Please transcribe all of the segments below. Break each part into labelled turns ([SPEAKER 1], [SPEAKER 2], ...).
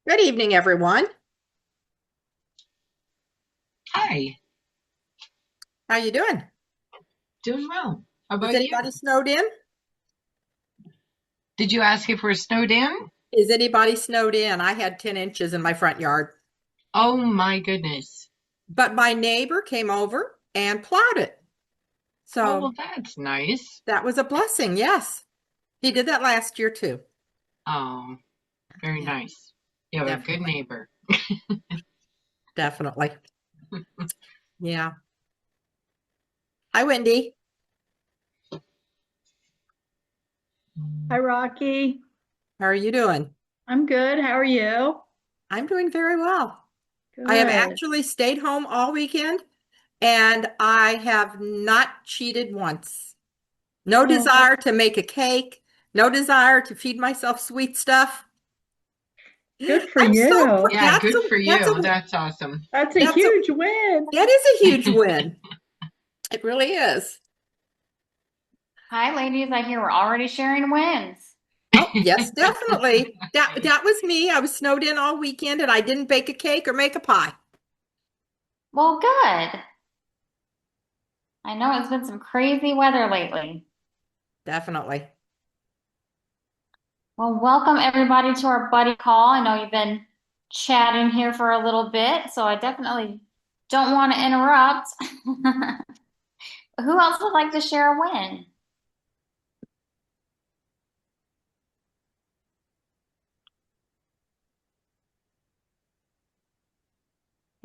[SPEAKER 1] Good evening, everyone.
[SPEAKER 2] Hi,
[SPEAKER 1] How you doing?
[SPEAKER 2] doing well. How
[SPEAKER 1] Is
[SPEAKER 2] about you?
[SPEAKER 1] anybody snowed in?
[SPEAKER 2] Did you ask if we're snowed in?
[SPEAKER 1] Is anybody snowed in? I had 10 inches in my front yard,
[SPEAKER 2] Oh my goodness.
[SPEAKER 1] but my neighbor came over and plowed it.
[SPEAKER 2] Oh,
[SPEAKER 1] So
[SPEAKER 2] well, that's nice.
[SPEAKER 1] that was a blessing. Yes. He did that last year too.
[SPEAKER 2] Oh, very
[SPEAKER 1] Yeah,
[SPEAKER 2] nice. You have a good
[SPEAKER 1] definitely.
[SPEAKER 2] neighbor.
[SPEAKER 1] Definitely. Yeah. Hi, Wendy.
[SPEAKER 3] Hi, Rocky.
[SPEAKER 1] How are you doing?
[SPEAKER 3] I'm good. How are you?
[SPEAKER 1] I'm doing very well. I have
[SPEAKER 3] Good.
[SPEAKER 1] actually stayed home all weekend and I have not cheated once. No
[SPEAKER 3] Oh,
[SPEAKER 1] desire to make a cake, no desire to feed myself sweet stuff.
[SPEAKER 3] good for
[SPEAKER 1] I'm so
[SPEAKER 3] you.
[SPEAKER 2] Yeah, good for you. That's awesome.
[SPEAKER 3] That's a
[SPEAKER 1] that's a
[SPEAKER 3] huge win.
[SPEAKER 1] that is a huge win. It really is.
[SPEAKER 4] Hi, ladies. I hear we're already sharing wins.
[SPEAKER 1] Oh, yes, definitely. That was me. I was snowed in all weekend and I didn't bake a cake or make a pie.
[SPEAKER 4] Well, good. I know it's been some crazy weather lately.
[SPEAKER 1] Definitely.
[SPEAKER 4] Well, welcome everybody to our buddy call. I know you've been chatting here for a little bit, so I definitely don't want to interrupt. Who else would like to share a win?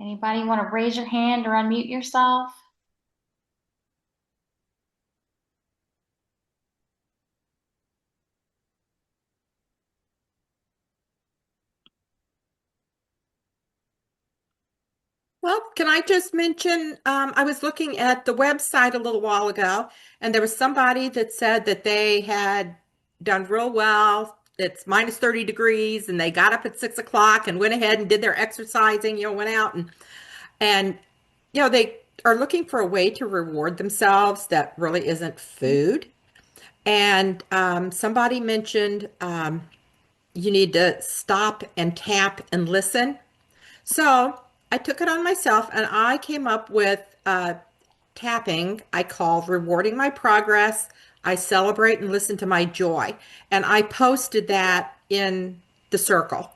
[SPEAKER 4] Anybody want to raise your hand or unmute yourself?
[SPEAKER 1] Well, can I just mention, I was looking at the website a little while ago, and there was somebody that said that they had done real well. It's minus 30 degrees, and they got up at 6 o'clock and went ahead and did their exercising, went out and they are looking for a way to reward themselves that really isn't food. And somebody mentioned you need to stop and tap and listen. So I took it on myself and I came up with tapping I call rewarding my progress. I celebrate and listen to my joy. And I posted that in the circle.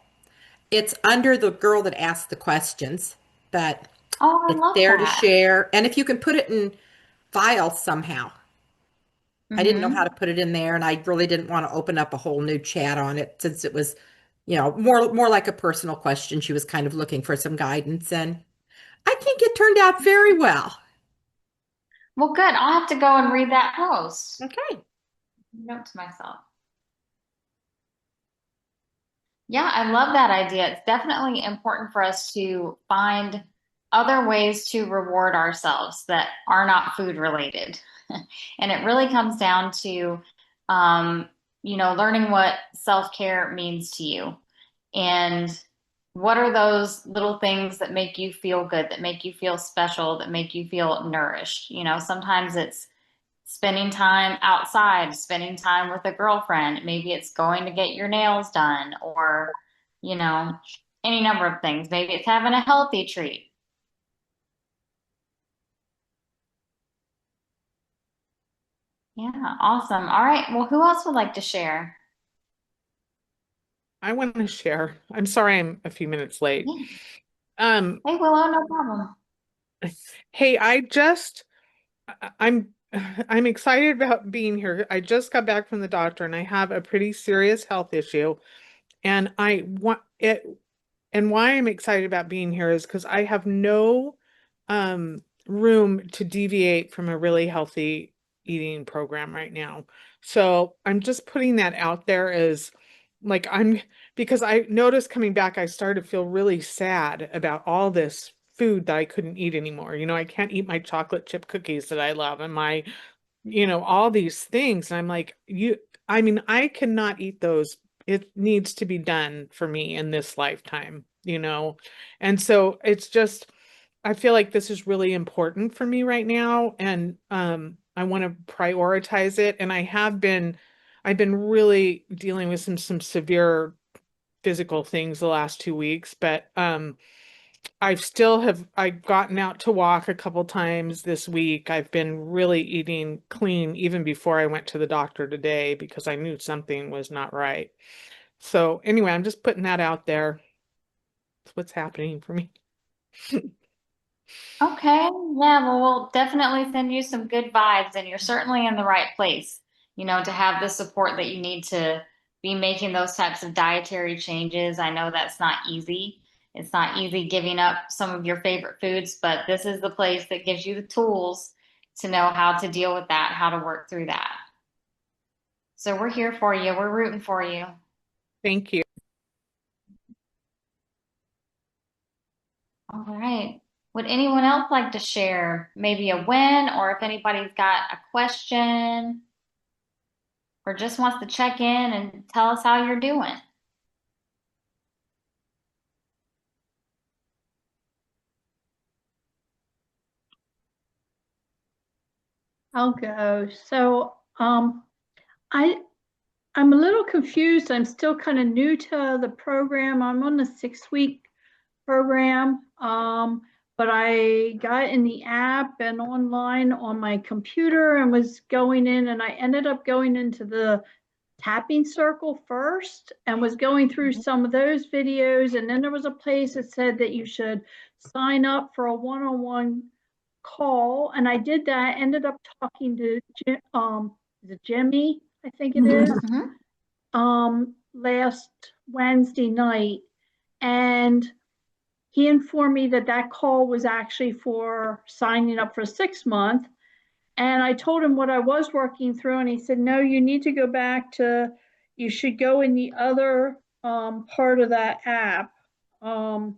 [SPEAKER 1] It's under the girl that asked the questions, but
[SPEAKER 4] Oh, I
[SPEAKER 1] it's
[SPEAKER 4] love
[SPEAKER 1] there to
[SPEAKER 4] that.
[SPEAKER 1] share. And if you can put it in files somehow, I didn't know how
[SPEAKER 4] Mm-hmm.
[SPEAKER 1] to put it in there, and I really didn't want to open up a whole new chat on it since it was, more like a personal question. She was kind of looking for some guidance, and I think it turned out very well.
[SPEAKER 4] Well, good. I'll have to go and read that post.
[SPEAKER 1] Okay.
[SPEAKER 4] Note to myself. Yeah, I love that idea. It's definitely important for us to find other ways to reward ourselves that are not food related. And it really comes down to, um, learning what self-care means to you. And what are those little things that make you feel good, that make you feel special, that make you feel nourished? Sometimes it's spending time outside, spending time with a girlfriend. Maybe it's going to get your nails done or, you know, any number of things. Maybe it's having a healthy treat. Yeah, awesome. All right. Well, who else would like to share?
[SPEAKER 5] I want to share. I'm sorry I'm a few minutes late.
[SPEAKER 4] Yeah.
[SPEAKER 5] Um,
[SPEAKER 4] Hey, Willow, no problem.
[SPEAKER 5] hey, I'm I'm excited about being here. I just got back from the doctor and I have a pretty serious health issue. And I want it, and why I'm excited about being here is because I have no room to deviate from a really healthy eating program right now. So I'm just putting that out there as like because I noticed coming back, I started to feel really sad about all this food that I couldn't eat anymore. I can't eat my chocolate chip cookies that I love and all these things. And I'm like, I mean, I cannot eat those. It needs to be done for me in this lifetime. And so it's just, I feel like this is really important for me right now. And I want to prioritize it. And I've been really dealing with some severe physical things the last 2 weeks, but I've gotten out to walk a couple times this week. I've been really eating clean even before I went to the doctor today because I knew something was not right. So anyway, I'm just putting that out there. That's what's happening for me.
[SPEAKER 4] Okay, yeah, well, we'll definitely send you some good vibes, and you're certainly in the right place, to have the support that you need to be making those types of dietary changes. I know that's not easy. It's not easy giving up some of your favorite foods, but this is the place that gives you the tools to know how to deal with that, how to work through that. So we're here for you. We're rooting for you.
[SPEAKER 5] Thank you.
[SPEAKER 4] All right. Would anyone else like to share maybe a win, or if anybody's got a question or just wants to check in and tell us how you're doing?
[SPEAKER 3] I'll go. So, I I'm a little confused. I'm still kind of new to the program. I'm on the 6-week program. But I got in the app and online on my computer and was going in, and I ended up going into the tapping circle first and was going through some of those videos. And then there was a place that said that you should sign up for a one-on-one call. And I did that, ended up talking to is it Jimmy, I think it is, last Wednesday night. And he informed me that that call was actually for signing up for 6 months. And I told him what I was working through, and he said, no, you need to go back to, you should go in the other part of that app under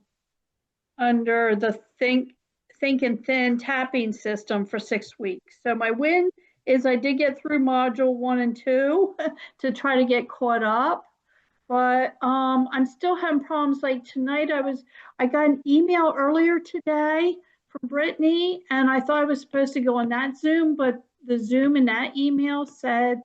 [SPEAKER 3] the Think and Thin tapping system for 6 weeks. So my win is I did get through module 1 and 2 to try to get caught up. But I'm still having problems. Like tonight, I got an email earlier today from Brittany, and I thought I was supposed to go on that Zoom, but the Zoom in that email said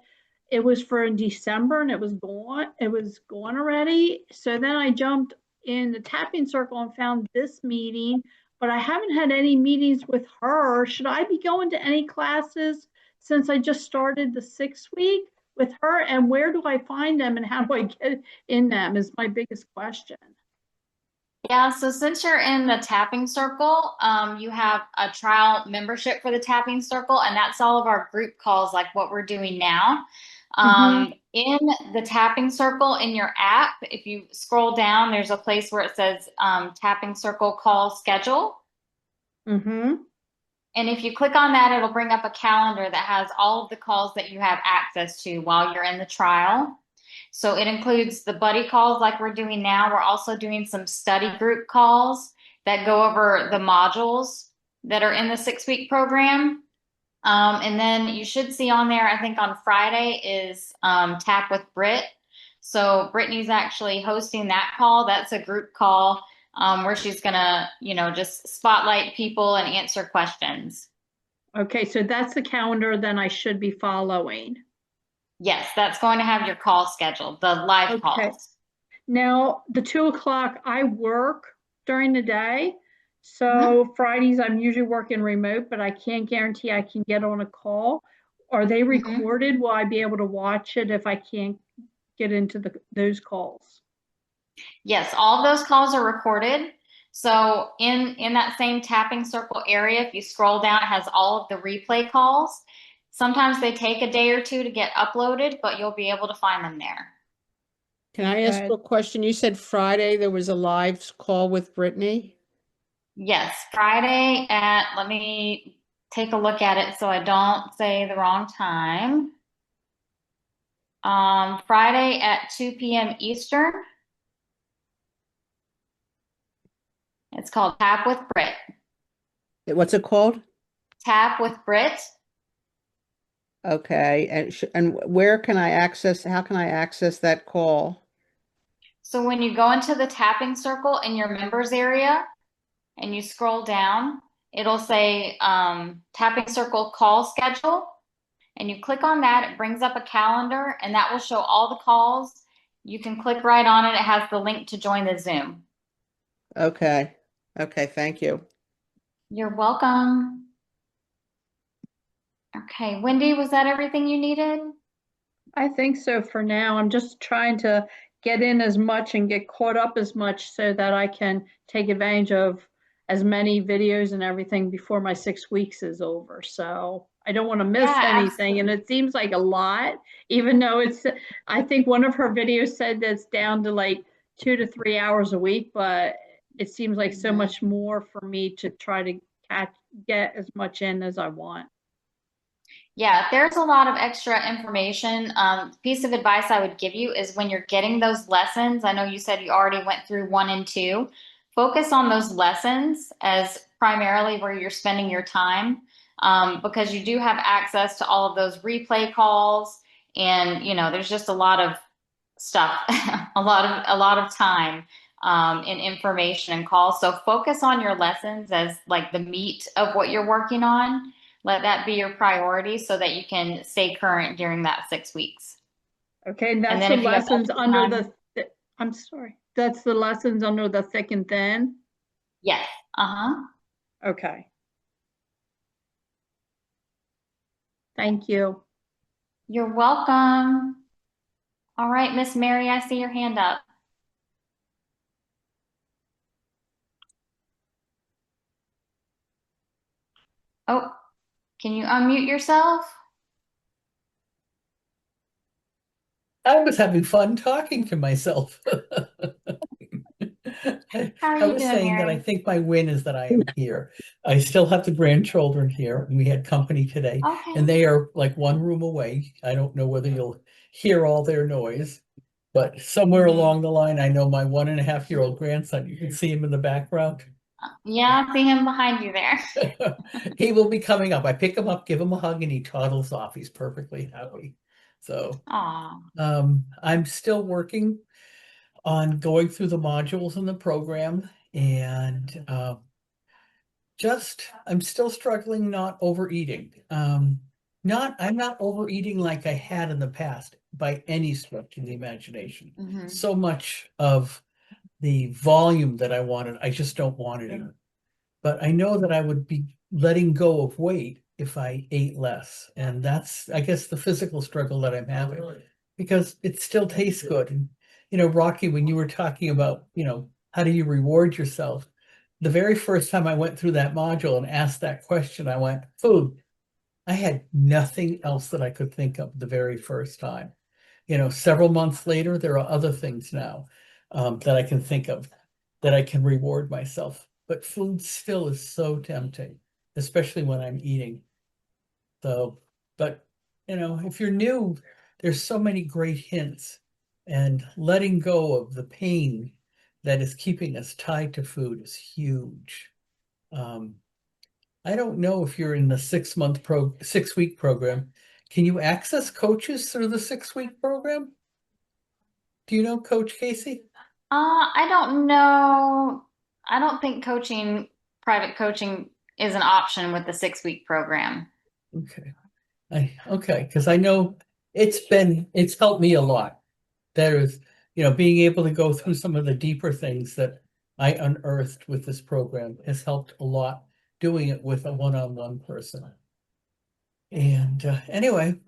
[SPEAKER 3] it was for in December and it was gone. It was gone already. So then I jumped in the tapping circle and found this meeting, but I haven't had any meetings with her. Should I be going to any classes since I just started the 6-week with her? And where do I find them and how do I get in them is my biggest question.
[SPEAKER 4] Yeah, so since you're in the tapping circle, you have a trial membership for the tapping circle, and that's all of our group calls, like what we're doing now. In the tapping circle in your app, if you scroll down, there's a place where it says tapping circle call schedule. And if you click on that, it'll bring up a calendar that has all of the calls that you have access to while you're in the trial. So it includes the buddy calls like we're doing now. We're also doing some study group calls that go over the modules that are in the 6-week program. And then you should see on there, I think on Friday is Tap with Britt. So Brittany's actually hosting that call. That's a group call where she's gonna, just spotlight people and answer questions.
[SPEAKER 3] Okay, so that's the calendar then I should be following.
[SPEAKER 4] Yes, that's going to have your call scheduled, the live calls.
[SPEAKER 3] Now, the 2 o'clock, I work during the day. So Fridays, I'm usually working remote, but I can't guarantee I can get on a call. Are they recorded? Will I be able to watch it if I can't get into those calls?
[SPEAKER 4] Yes, all of those calls are recorded. So in that same tapping circle area, if you scroll down, it has all of the replay calls. Sometimes they take a day or two to get uploaded, but you'll be able to find them there.
[SPEAKER 6] Can I ask you a question? You said Friday there was a live call with Brittany?
[SPEAKER 4] Yes, Friday let me take a look at it so I don't say the wrong time. Friday at 2 p.m. Eastern. It's called Tap with Britt.
[SPEAKER 6] What's it called?
[SPEAKER 4] Tap with Britt.
[SPEAKER 6] Okay, and where can I access, how can I access that call?
[SPEAKER 4] So when you go into the tapping circle in your members area and you scroll down, it'll say tapping circle call schedule. And you click on that, it brings up a calendar, and that will show all the calls You can click right on it. It has the link to join the Zoom.
[SPEAKER 6] Okay. Okay, thank you.
[SPEAKER 4] You're welcome. Okay, Wendy, was that everything you needed?
[SPEAKER 3] I think so for now. I'm just trying to get in as much and get caught up as much so that I can take advantage of as many videos and everything before my 6 weeks is over. So I don't want to miss
[SPEAKER 4] Yeah,
[SPEAKER 3] anything. And it seems like a lot, even though I think one of her videos said that's down to like 2 to 3 hours a week, but it seems like so
[SPEAKER 4] Mhm.
[SPEAKER 3] much more for me to try to get as much in as I want.
[SPEAKER 4] Yeah, there's a lot of extra information. Piece of advice I would give you is when you're getting those lessons, I know you said you already went through 1 and 2, focus on those lessons as primarily where you're spending your time, because you do have access to all of those replay calls, and there's just a lot of stuff, a lot of time, and information and calls. So focus on your lessons as like the meat of what you're working on. Let that be your priority so that you can stay current during that 6 weeks.
[SPEAKER 3] Okay,
[SPEAKER 4] And
[SPEAKER 3] that's
[SPEAKER 4] then
[SPEAKER 3] the
[SPEAKER 4] if you have
[SPEAKER 3] lessons
[SPEAKER 4] extra
[SPEAKER 3] under
[SPEAKER 4] time,
[SPEAKER 3] I'm sorry. That's the lessons under the thick and thin?
[SPEAKER 4] yes. Uh-huh.
[SPEAKER 3] Okay. Thank you.
[SPEAKER 4] You're welcome. All right, Miss Mary, I see your hand up. Oh, can you unmute yourself?
[SPEAKER 7] I was having fun talking to myself.
[SPEAKER 4] How are
[SPEAKER 7] I
[SPEAKER 4] you
[SPEAKER 7] was
[SPEAKER 4] doing,
[SPEAKER 7] saying that I
[SPEAKER 4] Mary?
[SPEAKER 7] think my win is that I am here. I still have the grandchildren here, and we had company today,
[SPEAKER 4] Okay.
[SPEAKER 7] and they are like one room away. I don't know whether you'll hear all their noise, but somewhere
[SPEAKER 4] Mhm.
[SPEAKER 7] along the line, I know my 1.5-year-old grandson, you can see him in the background.
[SPEAKER 4] Yeah, I see him behind you there.
[SPEAKER 7] He will be coming up. I pick him up, give him a hug, and he toddles off. He's perfectly happy. So
[SPEAKER 4] Aw.
[SPEAKER 7] I'm still working on going through the modules in the program, and I'm still struggling not overeating. I'm not overeating like I had in the past by any stretch of the imagination.
[SPEAKER 4] Mhm.
[SPEAKER 7] So much of the volume that I wanted, I just don't want it anymore. But I know that I would be letting go of weight if I ate less. And that's, I guess, the physical struggle that I'm having, because it still tastes good. And, Rocky, when you were talking about, how do you reward yourself? The very first time I went through that module and asked that question, I went, food. I had nothing else that I could think of the very first time. Several months later, there are other things now that I can think of that I can reward myself. But food still is so tempting, especially when I'm eating. So, but if you're new, there's so many great hints, and letting go of the pain that is keeping us tied to food is huge. I don't know if you're in the 6-week program. Can you access coaches through the 6-week program? Do you know Coach Casey?
[SPEAKER 4] I don't know. I don't think private coaching is an option with the 6-week program.
[SPEAKER 7] Okay. Okay, because I know it's helped me a lot. There is, being able to go through some of the deeper things that I unearthed with this program has helped a lot, doing it with a one-on-one person. And anyway,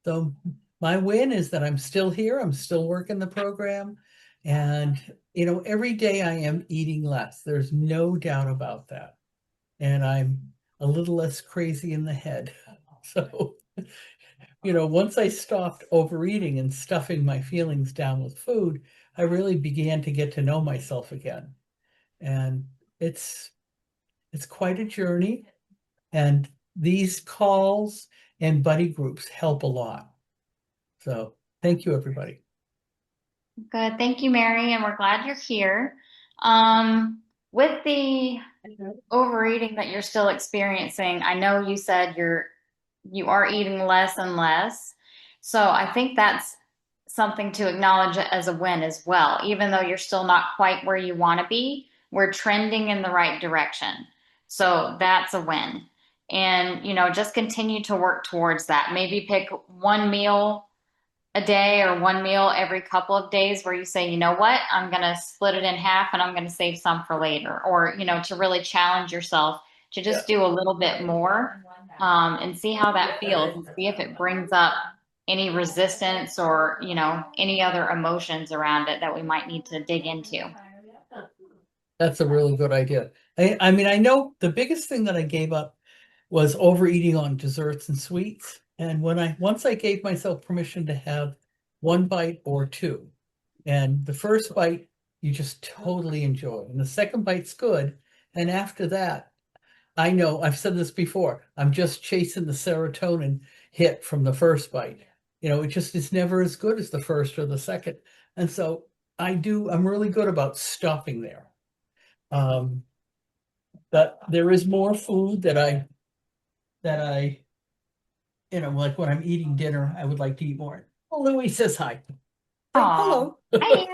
[SPEAKER 7] so my win is that I'm still here. I'm still working the program. And, every day I am eating less. There's no doubt about that. And I'm a little less crazy in the head. So, once I stopped overeating and stuffing my feelings down with food, I really began to get to know myself again. And it's quite a journey. And these calls and buddy groups help a lot. So thank you, everybody.
[SPEAKER 4] Good. Thank you, Mary, and we're glad you're here. With the overeating that you're still experiencing, I know you said you are eating less and less. So I think that's something to acknowledge as a win as well. Even though you're still not quite where you want to be, we're trending in the right direction. So that's a win. And, just continue to work towards that. Maybe pick one meal a day or one meal every couple of days where you say, you know what, I'm going to split it in half and I'm going to save some for later, or, to really challenge yourself to just do a little bit more, and see how that feels and see if it brings up any resistance or, any other emotions around it that we might need to dig into.
[SPEAKER 7] That's a really good idea. I mean, I know the biggest thing that I gave up was overeating on desserts and sweets. And once I gave myself permission to have one bite or two, and the first bite you just totally enjoy, and the second bite's good, and after that, I know I've said this before, I'm just chasing the serotonin hit from the first bite. It just is never as good as the first or the second. And so I'm really good about stopping there. But there is more food that I, like when I'm eating dinner, I would like to eat more. Oh, Louis says hi. Say hello.
[SPEAKER 4] Hi.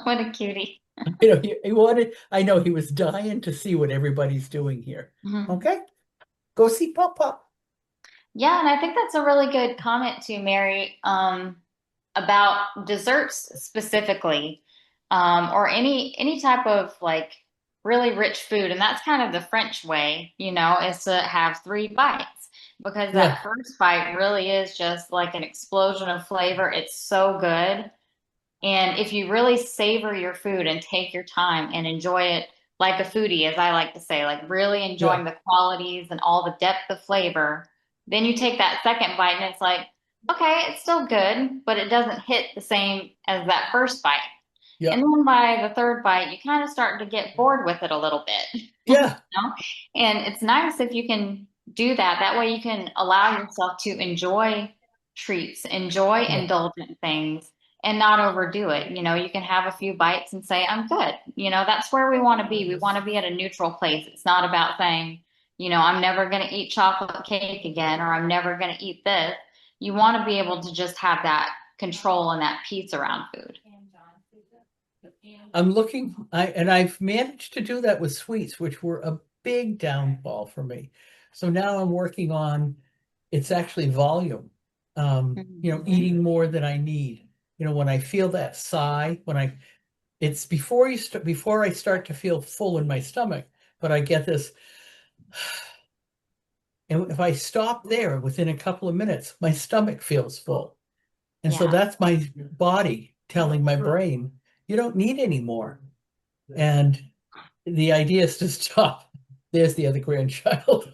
[SPEAKER 4] What a cutie.
[SPEAKER 7] He wanted, I know he was dying to see what everybody's doing here. Okay, go see Papa.
[SPEAKER 4] Yeah, and I think that's a really good comment too, Mary, about desserts specifically, or any type of like really rich food. And that's kind of the French way, is to have 3 bites, because that first bite really is just like an explosion of flavor. It's so good. And if you really savor your food and take your time and enjoy it like a foodie, as I like to say, like really enjoying the qualities and all the depth of flavor, then you take that second bite and it's like, okay, it's still good, but it doesn't hit the same as that first bite.
[SPEAKER 7] Yeah.
[SPEAKER 4] And then by the third bite, you kind of start to get bored with it a little bit.
[SPEAKER 7] Yeah.
[SPEAKER 4] And it's nice if you can do that. That way you can allow yourself to enjoy treats, enjoy indulgent things, and not overdo it. You can have a few bites and say, I'm good. That's where we want to be. We want to be at a neutral place. It's not about saying, I'm never going to eat chocolate cake again, or I'm never going to eat this. You want to be able to just have that control and that peace around food.
[SPEAKER 7] I've managed to do that with sweets, which were a big downfall for me. So now I'm working on, it's actually volume, eating more than I need. When I feel that sigh, it's before I start to feel full in my stomach, but I get this, and if I stop there within a couple of minutes, my stomach feels full. And so that's my body telling my brain, you don't need any more. And the idea is to stop. There's the other grandchild.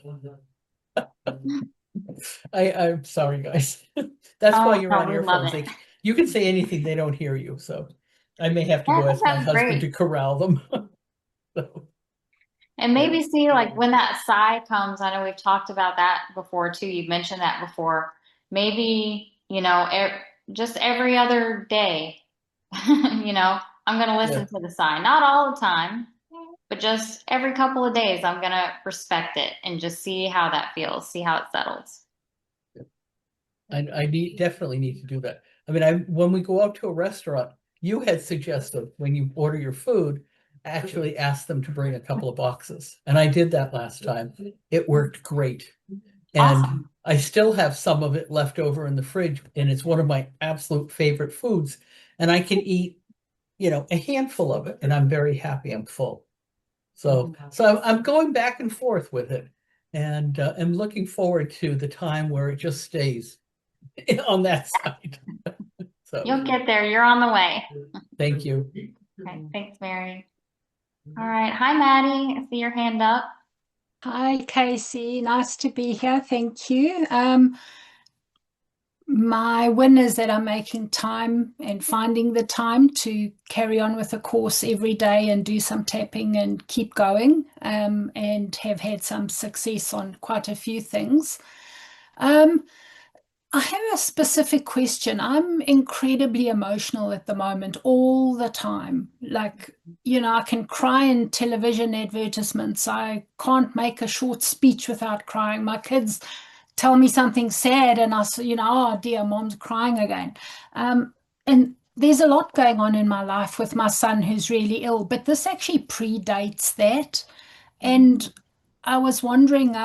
[SPEAKER 7] I'm sorry, guys. That's why you're on earphones. You can say anything, they don't hear you. So I may have to go ask my husband to corral them.
[SPEAKER 4] And maybe see, like, when that sigh comes, I know we've talked about that before too. You've mentioned that before. Maybe, just every other day, I'm going to listen to the sigh. Not all the time, but just every couple of days, I'm going to respect it and just see how that feels, see how it settles.
[SPEAKER 7] I definitely need to do that. I mean, when we go out to a restaurant, you had suggested when you order your food, actually ask them to bring a couple of boxes. And I did that last time. It worked great. And awesome. I still have some of it left over in the fridge, and it's one of my absolute favorite foods. And I can eat, a handful of it, and I'm very happy I'm full. So I'm going back and forth with it, and I'm looking forward to the time where it just stays on that side. So
[SPEAKER 4] you'll get there. You're on the way.
[SPEAKER 7] Thank you.
[SPEAKER 4] Okay, thanks, Mary. All right. Hi, Maddie. I see your hand up.
[SPEAKER 8] Hi, Casey. Nice to be here. Thank you. My win is that I'm making time and finding the time to carry on with the course every day and do some tapping and keep going, and have had some success on quite a few things. I have a specific question. I'm incredibly emotional at the moment, all the time. Like, I can cry in television advertisements. I can't make a short speech without crying. My kids tell me something sad and I say, oh dear, mom's crying again. And there's a lot going on in my life with my son who's really ill, but this actually predates that. And I was wondering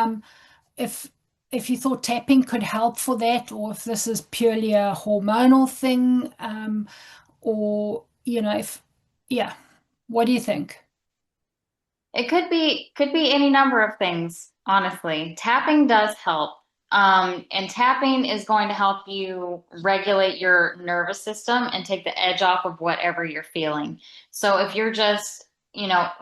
[SPEAKER 8] if if you thought tapping could help for that, or if this is purely a hormonal thing, or if yeah, what do you think?
[SPEAKER 4] It could be any number of things, honestly. Tapping does help. And tapping is going to help you regulate your nervous system and take the edge off of whatever you're feeling. So if you're just,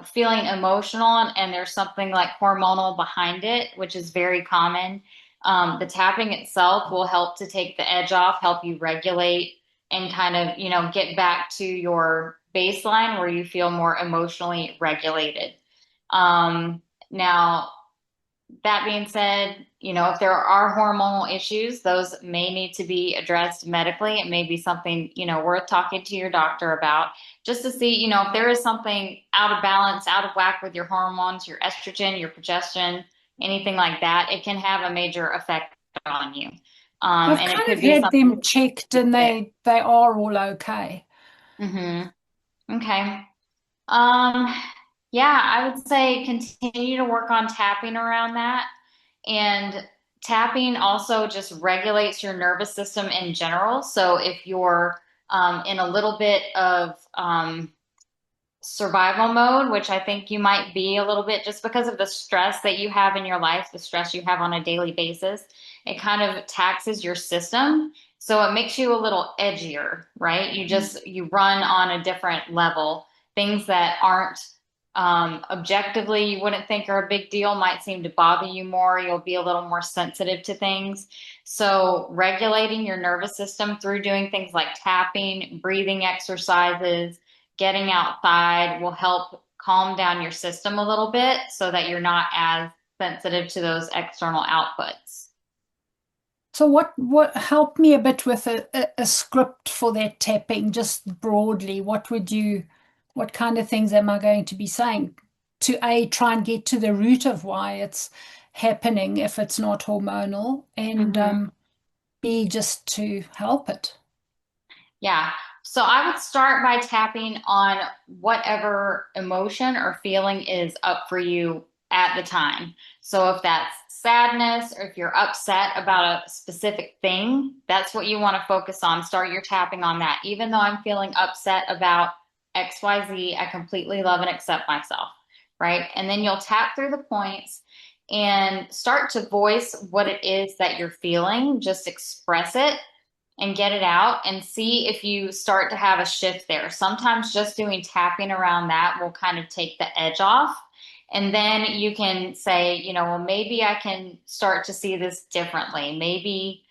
[SPEAKER 4] feeling emotional and there's something like hormonal behind it, which is very common, the tapping itself will help to take the edge off, help you regulate and kind of, get back to your baseline where you feel more emotionally regulated. Now, that being said, if there are hormonal issues, those may need to be addressed medically. It may be something, worth talking to your doctor about just to see, if there is something out of balance, out of whack with your hormones, your estrogen, your progesterone, anything like that, it can have a major effect on you.
[SPEAKER 8] I've
[SPEAKER 4] And it
[SPEAKER 8] kind
[SPEAKER 4] could
[SPEAKER 8] of
[SPEAKER 4] be
[SPEAKER 8] had
[SPEAKER 4] something.
[SPEAKER 8] them checked and they are all okay.
[SPEAKER 4] Okay. Yeah, I would say continue to work on tapping around that. And tapping also just regulates your nervous system in general. So if you're in a little bit of survival mode, which I think you might be a little bit just because of the stress that you have in your life, the stress you have on a daily basis, it kind of taxes your system. So it makes you a little edgier, right? You run on a different level. Things that aren't objectively you wouldn't think are a big deal might seem to bother you more. You'll be a little more sensitive to things. So regulating your nervous system through doing things like tapping, breathing exercises, getting outside will help calm down your system a little bit so that you're not as sensitive to those external outputs.
[SPEAKER 8] So what help me a bit with a script for that tapping, just broadly, what kind of things am I going to be saying to try and get to the root of why it's happening if it's not hormonal, and B, just to help it?
[SPEAKER 4] Yeah. So I would start by tapping on whatever emotion or feeling is up for you at the time. So if that's sadness or if you're upset about a specific thing, that's what you want to focus on. Start your tapping on that. Even though I'm feeling upset about XYZ, I completely love and accept myself, right? And then you'll tap through the points and start to voice what it is that you're feeling. Just express it and get it out and see if you start to have a shift there. Sometimes just doing tapping around that will kind of take the edge off. And then you can say, well, maybe I can start to see this differently. Maybe,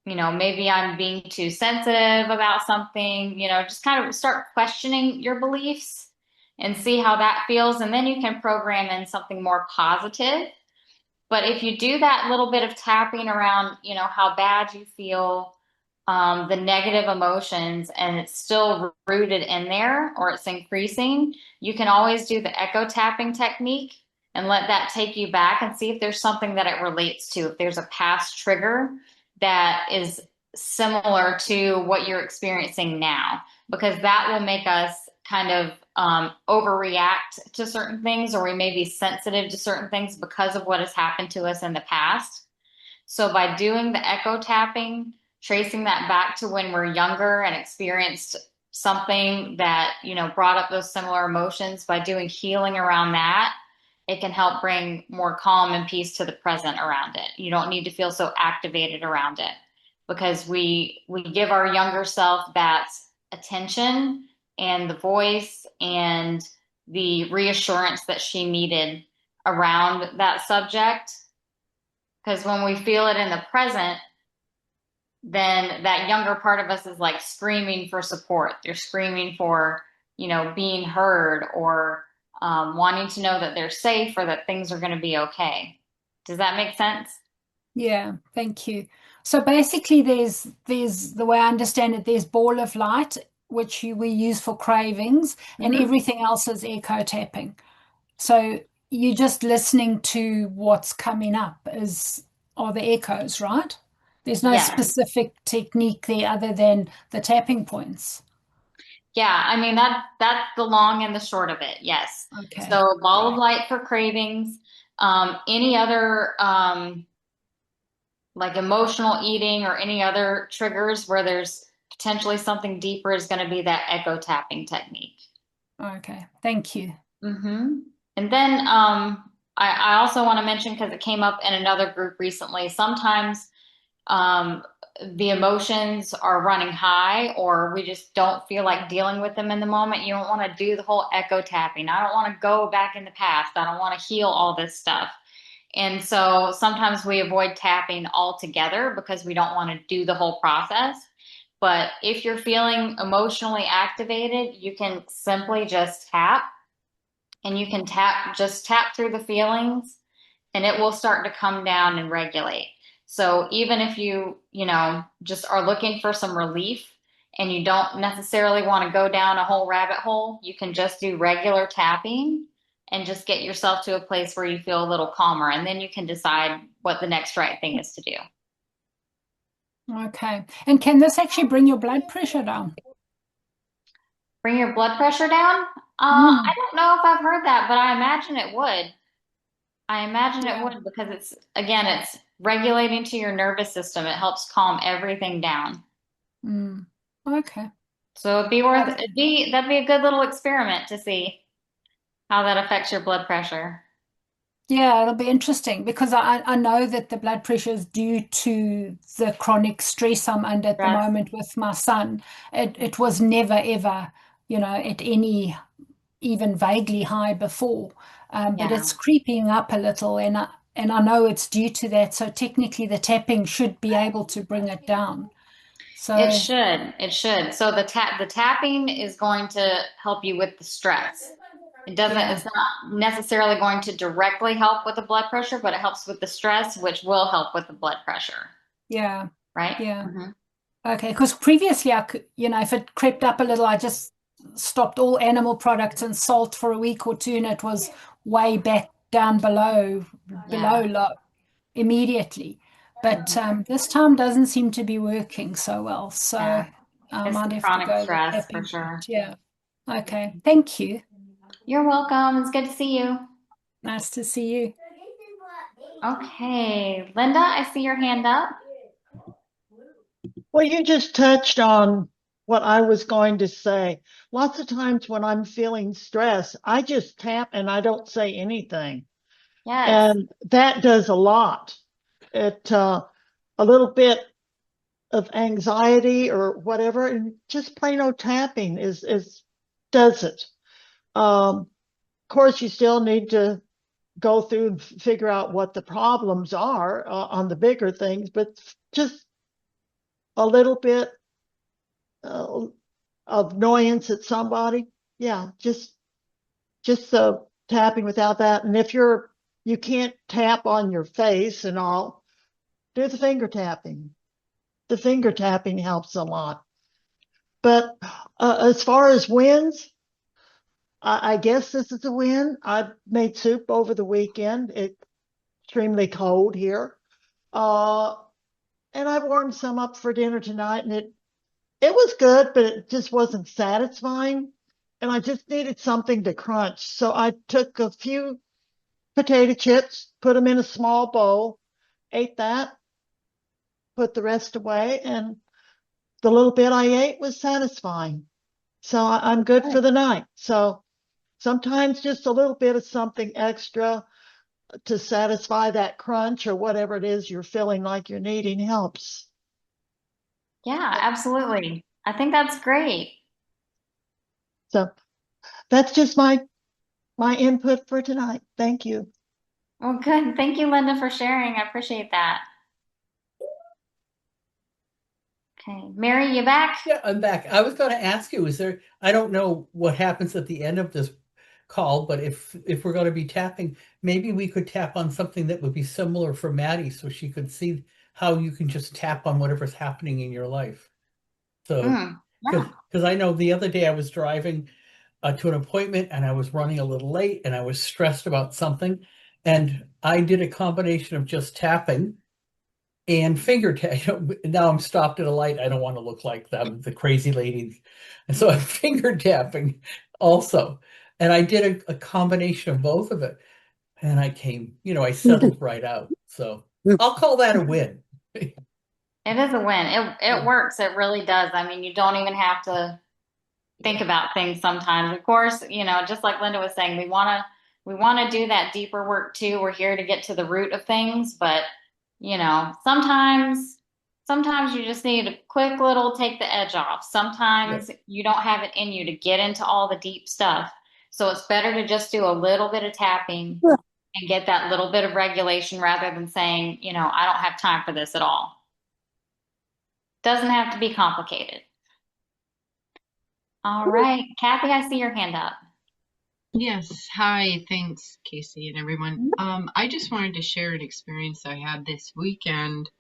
[SPEAKER 4] maybe I'm being too sensitive about something, just kind of start questioning your beliefs and see how that feels. And then you can program in something more positive. But if you do that little bit of tapping around, how bad you feel, the negative emotions, and it's still rooted in there or it's increasing, you can always do the echo tapping technique and let that take you back and see if there's something that it relates to, if there's a past trigger that is similar to what you're experiencing now, because that will make us kind of overreact to certain things, or we may be sensitive to certain things because of what has happened to us in the past. So by doing the echo tapping, tracing that back to when we're younger and experienced something that, brought up those similar emotions, by doing healing around that, it can help bring more calm and peace to the present around it. You don't need to feel so activated around it, because we give our younger self that attention and the voice and the reassurance that she needed around that subject. Because when we feel it in the present, then that younger part of us is like screaming for support. They're screaming for, being heard, or wanting to know that they're safe or that things are going to be okay. Does that make sense?
[SPEAKER 8] Yeah, thank you. So basically there's the way I understand it, there's ball of light, which we use for cravings, and everything else is echo tapping. So you're just listening to what's coming up are the echoes, right? There's no specific technique there other than the tapping points.
[SPEAKER 4] Yeah, I mean, that's the long and the short of it. Yes.
[SPEAKER 8] Okay.
[SPEAKER 4] So ball of light for cravings, Any other like emotional eating or any other triggers where there's potentially something deeper is going to be that echo tapping technique.
[SPEAKER 8] Okay, thank you.
[SPEAKER 4] And then I also want to mention, because it came up in another group recently, sometimes the emotions are running high, or we just don't feel like dealing with them in the moment. You don't want to do the whole echo tapping. I don't want to go back in the past. I don't want to heal all this stuff. And so sometimes we avoid tapping altogether because we don't want to do the whole process. But if you're feeling emotionally activated, you can simply just tap, and you can just tap through the feelings, and it will start to come down and regulate. So even if you just are looking for some relief and you don't necessarily want to go down a whole rabbit hole, you can just do regular tapping and just get yourself to a place where you feel a little calmer. And then you can decide what the next right thing is to do.
[SPEAKER 8] Okay. And can this actually bring your blood pressure down?
[SPEAKER 4] Bring your blood pressure down? I don't know if I've heard that, but I imagine it would. I imagine it would, because it's regulating to your nervous system. It helps calm everything down.
[SPEAKER 8] Okay.
[SPEAKER 4] So that'd be a good little experiment to see how that affects your blood pressure.
[SPEAKER 8] Yeah, it'll be interesting, because I know that the blood pressure is due to the chronic stress I'm under at the moment with my son. It was never ever, at any even vaguely high before, but it's creeping up a little, and I know it's due to that. So technically, the tapping should be able to bring it down. So
[SPEAKER 4] it should. So the tapping is going to help you with the stress. It's not necessarily going to directly help with the blood pressure, but it helps with the stress, which will help with the blood pressure.
[SPEAKER 8] Yeah.
[SPEAKER 4] Right?
[SPEAKER 8] Yeah. Okay. Because previously I could, if it crept up a little, I just stopped all animal products and salt for a week or two, and it was way back down below low immediately. But this time doesn't seem to be working so well. So I might have
[SPEAKER 4] chronic
[SPEAKER 8] to go
[SPEAKER 4] stress for sure.
[SPEAKER 8] Yeah. Okay. Thank you.
[SPEAKER 4] You're welcome. It's good to see you.
[SPEAKER 8] Nice to see you.
[SPEAKER 4] Okay, Linda, I see your hand up.
[SPEAKER 9] Well, you just touched on what I was going to say. Lots of times when I'm feeling stress, I just tap and I don't say anything.
[SPEAKER 4] Yes.
[SPEAKER 9] And that does a lot. It a little bit of anxiety or whatever, and just plain old tapping does it. Of course, you still need to go through and figure out what the problems are on the bigger things, but just a little bit of annoyance at somebody. Yeah, just tapping without that. And if you can't tap on your face and all, do the finger tapping. The finger tapping helps a lot. But as far as wins, I guess this is a win. I made soup over the weekend. It's extremely cold here. And I warmed some up for dinner tonight, and it was good, but it just wasn't satisfying. And I just needed something to crunch. So I took a few potato chips, put them in a small bowl, ate that, put the rest away, and the little bit I ate was satisfying. So I'm good for the night. So sometimes just a little bit of something extra to satisfy that crunch or whatever it is you're feeling like you're needing helps.
[SPEAKER 4] Yeah, absolutely. I think that's great.
[SPEAKER 9] So that's just my input for tonight. Thank you.
[SPEAKER 4] Well, good. Thank you, Linda, for sharing. I appreciate that. Okay, Mary, you back?
[SPEAKER 7] Yeah, I'm back. I was going to ask you, I don't know what happens at the end of this call, but if we're going to be tapping, maybe we could tap on something that would be similar for Maddie, so she could see how you can just tap on whatever's happening in your life. So, because I know the other day I was driving to an appointment and I was running a little late and I was stressed about something, and I did a combination of just tapping and finger tap. Now I'm stopped at a light. I don't want to look like the crazy lady, and so I'm finger tapping also. And I did a combination of both of it. and I came, I settled right out. So I'll call that a win.
[SPEAKER 4] It is a win. It works. It really does. I mean, you don't even have to think about things sometimes. Of course, just like Linda was saying, we want to do that deeper work too. We're here to get to the root of things, but sometimes you just need a quick little take the edge off. Sometimes you don't have it in you to get into all the deep stuff. So it's better to just do a little bit of tapping and get that little bit of regulation rather than saying, I don't have time for this at all. Doesn't have to be complicated. All right, Kathy, I see your hand up.
[SPEAKER 2] Yes. Hi. Thanks, Casey and everyone. I just wanted to share an experience I had this weekend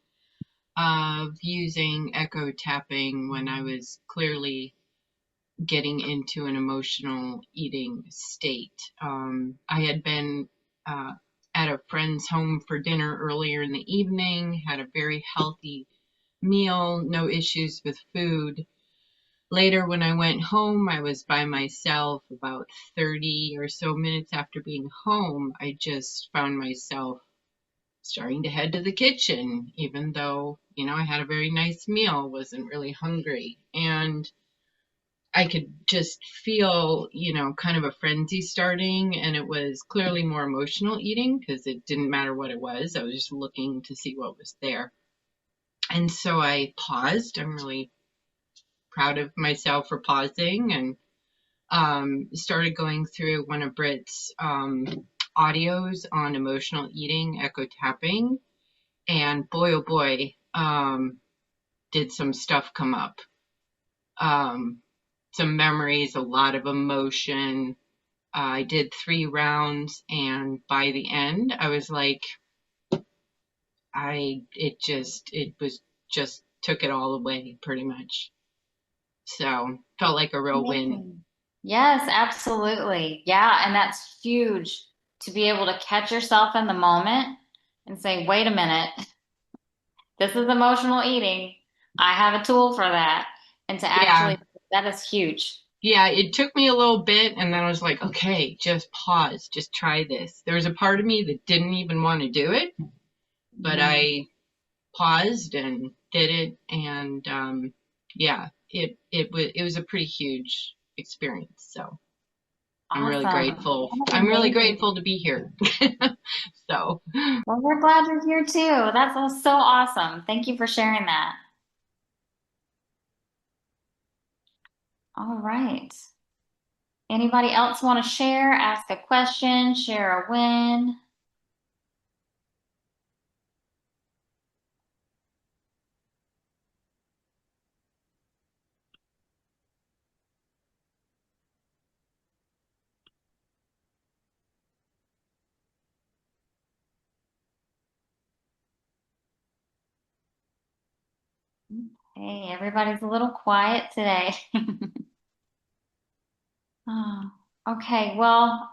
[SPEAKER 2] of using echo tapping when I was clearly getting into an emotional eating state. I had been at a friend's home for dinner earlier in the evening, had a very healthy meal, no issues with food. Later, when I went home, I was by myself. About 30 or so minutes after being home, I just found myself starting to head to the kitchen, even though, I had a very nice meal, wasn't really hungry. And I could just feel, kind of a frenzy starting, and it was clearly more emotional eating because it didn't matter what it was. I was just looking to see what was there. And so I paused. I'm really proud of myself for pausing, and started going through one of Britt's audios on emotional eating, echo tapping, and boy, oh boy, did some stuff come up. Some memories, a lot of emotion. I did 3 rounds, and by the end, I was like, took it all away pretty much. So felt like a real win.
[SPEAKER 4] Yes, absolutely. Yeah, and that's huge to be able to catch yourself in the moment and say, wait a minute, this is emotional eating. I have a tool for that. And to actually, that is huge.
[SPEAKER 2] Yeah, it took me a little bit, and then I was like, okay, just pause, just try this. There was a part of me that didn't even want to do it, but I paused and did it, and it was a pretty huge experience. So I'm really grateful. I'm really grateful to be here. So,
[SPEAKER 4] well, we're glad you're here too. That's so awesome. Thank you for sharing that. All right. Anybody else want to share, ask a question, share a win? Hey, everybody's a little quiet today. Oh, okay, well,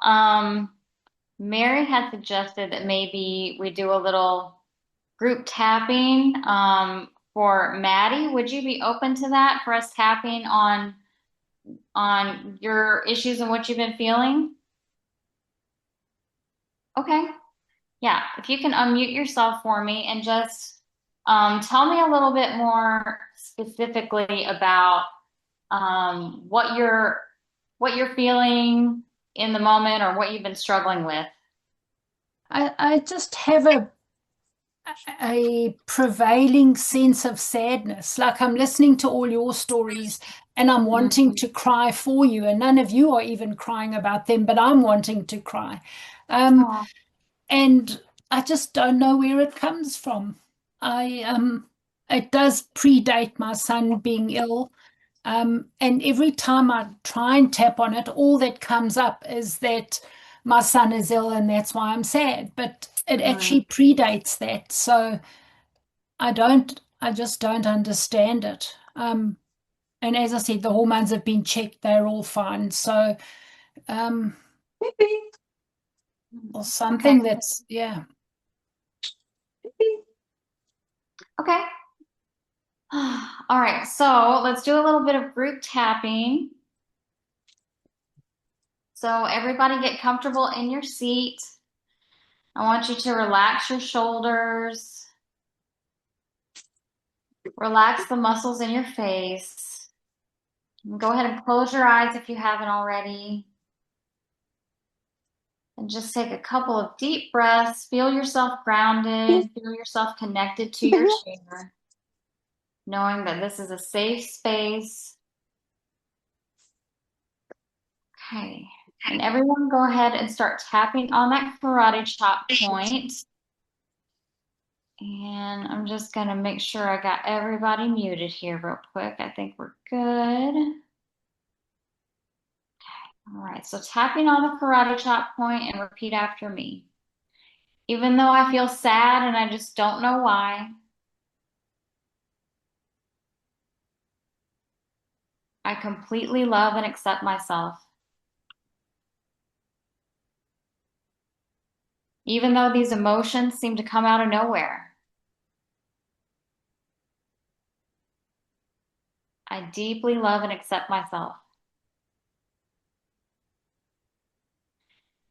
[SPEAKER 4] Mary had suggested that maybe we do a little group tapping for Maddie. Would you be open to that, for us tapping on your issues and what you've been feeling? Okay. Yeah, if you can unmute yourself for me and just tell me a little bit more specifically about what you're feeling in the moment or what you've been struggling with.
[SPEAKER 8] I just have a prevailing sense of sadness. Like I'm listening to all your stories and I'm wanting to cry for you, and none of you are even crying about them, but I'm wanting to cry. And I just don't know where it comes from. It does predate my son being ill. And every time I try and tap on it, all that comes up is that my son is ill and that's why I'm sad. But it actually predates that. So I just don't understand it. And as I said, the hormones have been checked, they're all fine. So or something that's, yeah.
[SPEAKER 4] Okay. All right, so let's do a little bit of group tapping. So everybody get comfortable in your seat. I want you to relax your shoulders. Relax the muscles in your face. Go ahead and close your eyes if you haven't already. And just take a couple of deep breaths. Feel yourself grounded. Feel yourself connected to your chair, knowing that this is a safe space. Okay. And everyone go ahead and start tapping on that karate chop point. And I'm just going to make sure I got everybody muted here real quick. I think we're good. All right, so tapping on the karate chop point and repeat after me. Even though I feel sad and I just don't know why, I completely love and accept myself. Even though these emotions seem to come out of nowhere, I deeply love and accept myself.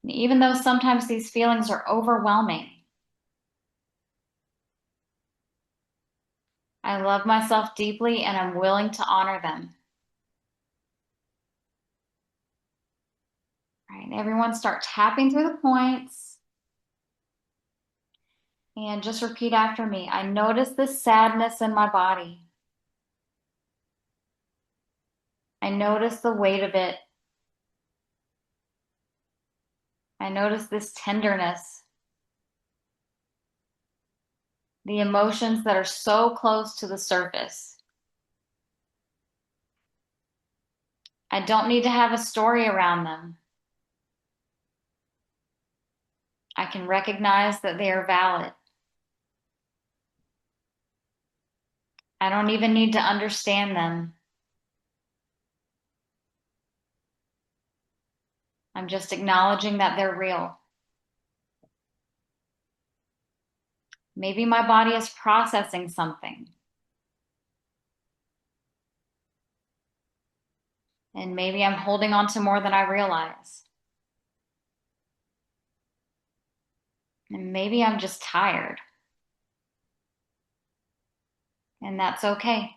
[SPEAKER 4] And even though sometimes these feelings are overwhelming, I love myself deeply and I'm willing to honor them. All right, everyone start tapping through the points. And just repeat after me. I notice this sadness in my body. I notice the weight of it. I notice this tenderness. The emotions that are so close to the surface. I don't need to have a story around them. I can recognize that they are valid. I don't even need to understand them. I'm just acknowledging that they're real. Maybe my body is processing something. And maybe I'm holding on to more than I realize. And maybe I'm just tired. And that's okay.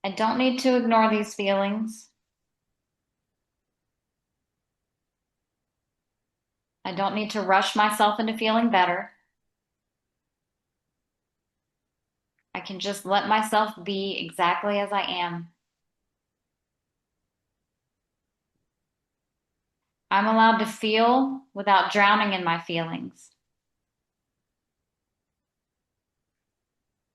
[SPEAKER 4] I don't need to ignore these feelings. I don't need to rush myself into feeling better. I can just let myself be exactly as I am. I'm allowed to feel without drowning in my feelings.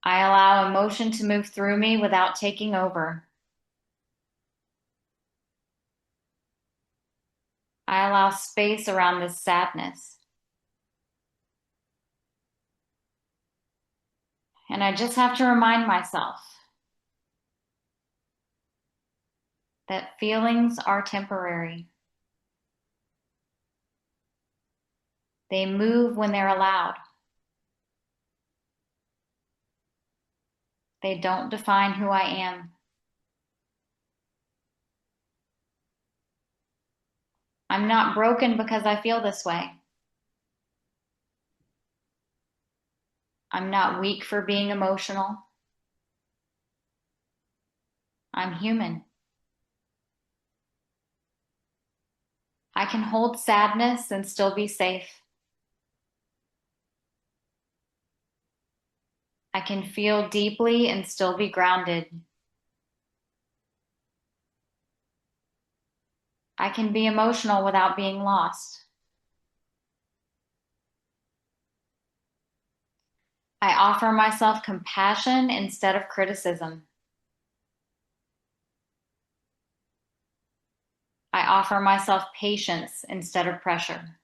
[SPEAKER 4] I allow emotion to move through me without taking over. I allow space around this sadness. And I just have to remind myself that feelings are temporary. They move when they're allowed. They don't define who I am. I'm not broken because I feel this way. I'm not weak for being emotional. I'm human. I can hold sadness and still be safe. I can feel deeply and still be grounded. I can be emotional without being lost. I offer myself compassion instead of criticism. I offer myself patience instead of pressure.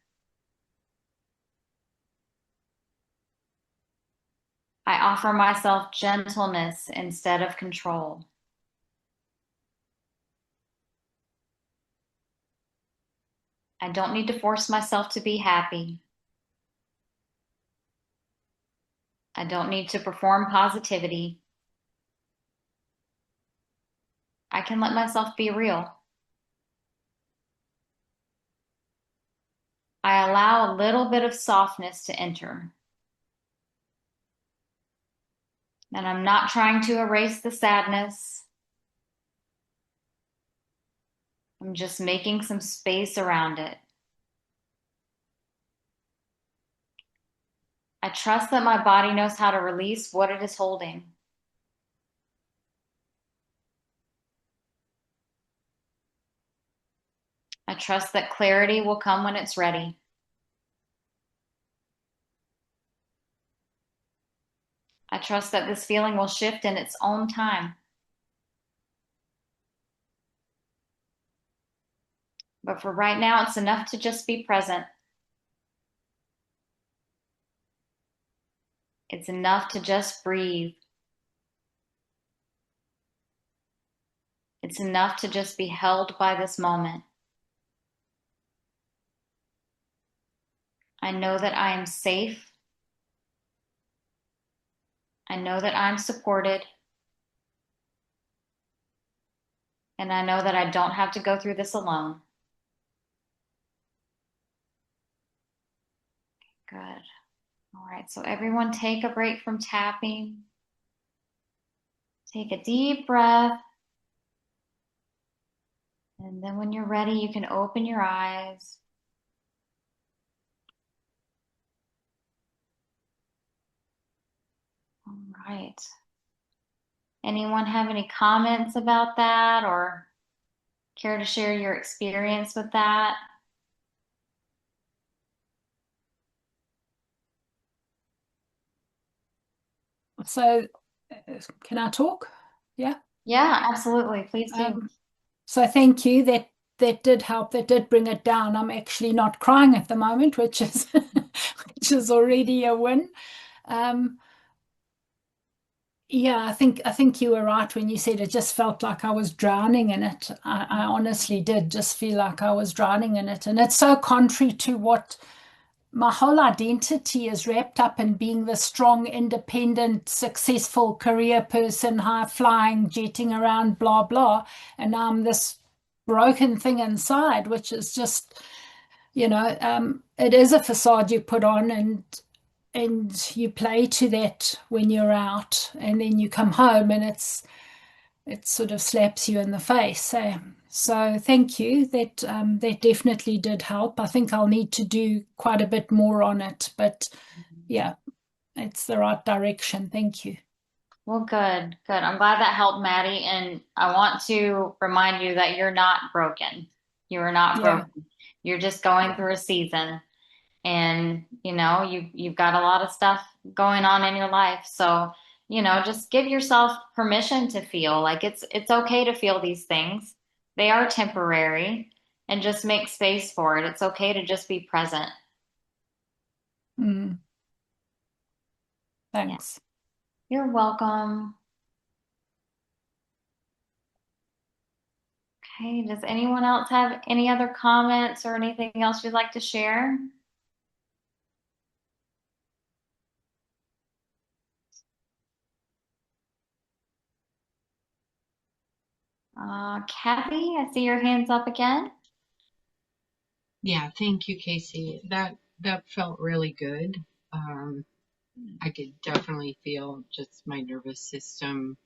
[SPEAKER 4] I offer myself gentleness instead of control. I don't need to force myself to be happy. I don't need to perform positivity. I can let myself be real. allow a little bit of softness to enter. And I'm not trying to erase the sadness. I'm just making some space around it. I trust that my body knows how to release what it is holding. I trust that clarity will come when it's ready. I trust that this feeling will shift in its own time. But for right now, it's enough to just be present. It's enough to just breathe. It's enough to just be held by this moment. I know that I am safe. I know that I'm supported. And I know that I don't have to go through this alone. Good. All right, so everyone take a break from tapping. Take a deep breath. And then when you're ready, you can open your eyes. All right. Anyone have any comments about that or care to share your experience with that?
[SPEAKER 8] So, can I talk? Yeah.
[SPEAKER 4] Yeah, absolutely. Please do.
[SPEAKER 8] So thank you. That did help. That did bring it down. I'm actually not crying at the moment, which is which is already a win. Yeah, I think you were right when you said it just felt like I was drowning in it. I honestly did just feel like I was drowning in it. And it's so contrary to what my whole identity is wrapped up in being the strong, independent, successful career person, high flying, jetting around, blah, blah. And now I'm this broken thing inside, which is just, it is a facade you put on and you play to that when you're out, and then you come home and it sort of slaps you in the face. So thank you. That definitely did help. I think I'll need to do quite a bit more on it, but yeah, it's the right direction. Thank you.
[SPEAKER 4] Well, good, good. I'm glad that helped, Maddie. And I want to remind you that you're not broken. You are not broken. You're just going through a season. And, you've got a lot of stuff going on in your life. So, just give yourself permission to feel like it's okay to feel these things. They are temporary, and just make space for it. It's okay to just be present.
[SPEAKER 8] Thanks.
[SPEAKER 4] Yeah. You're welcome. Okay, does anyone else have any other comments or anything else you'd like to share? Kathy, I see your hands up again.
[SPEAKER 2] Yeah, thank you, Casey. That felt really good. I could definitely feel just my nervous system.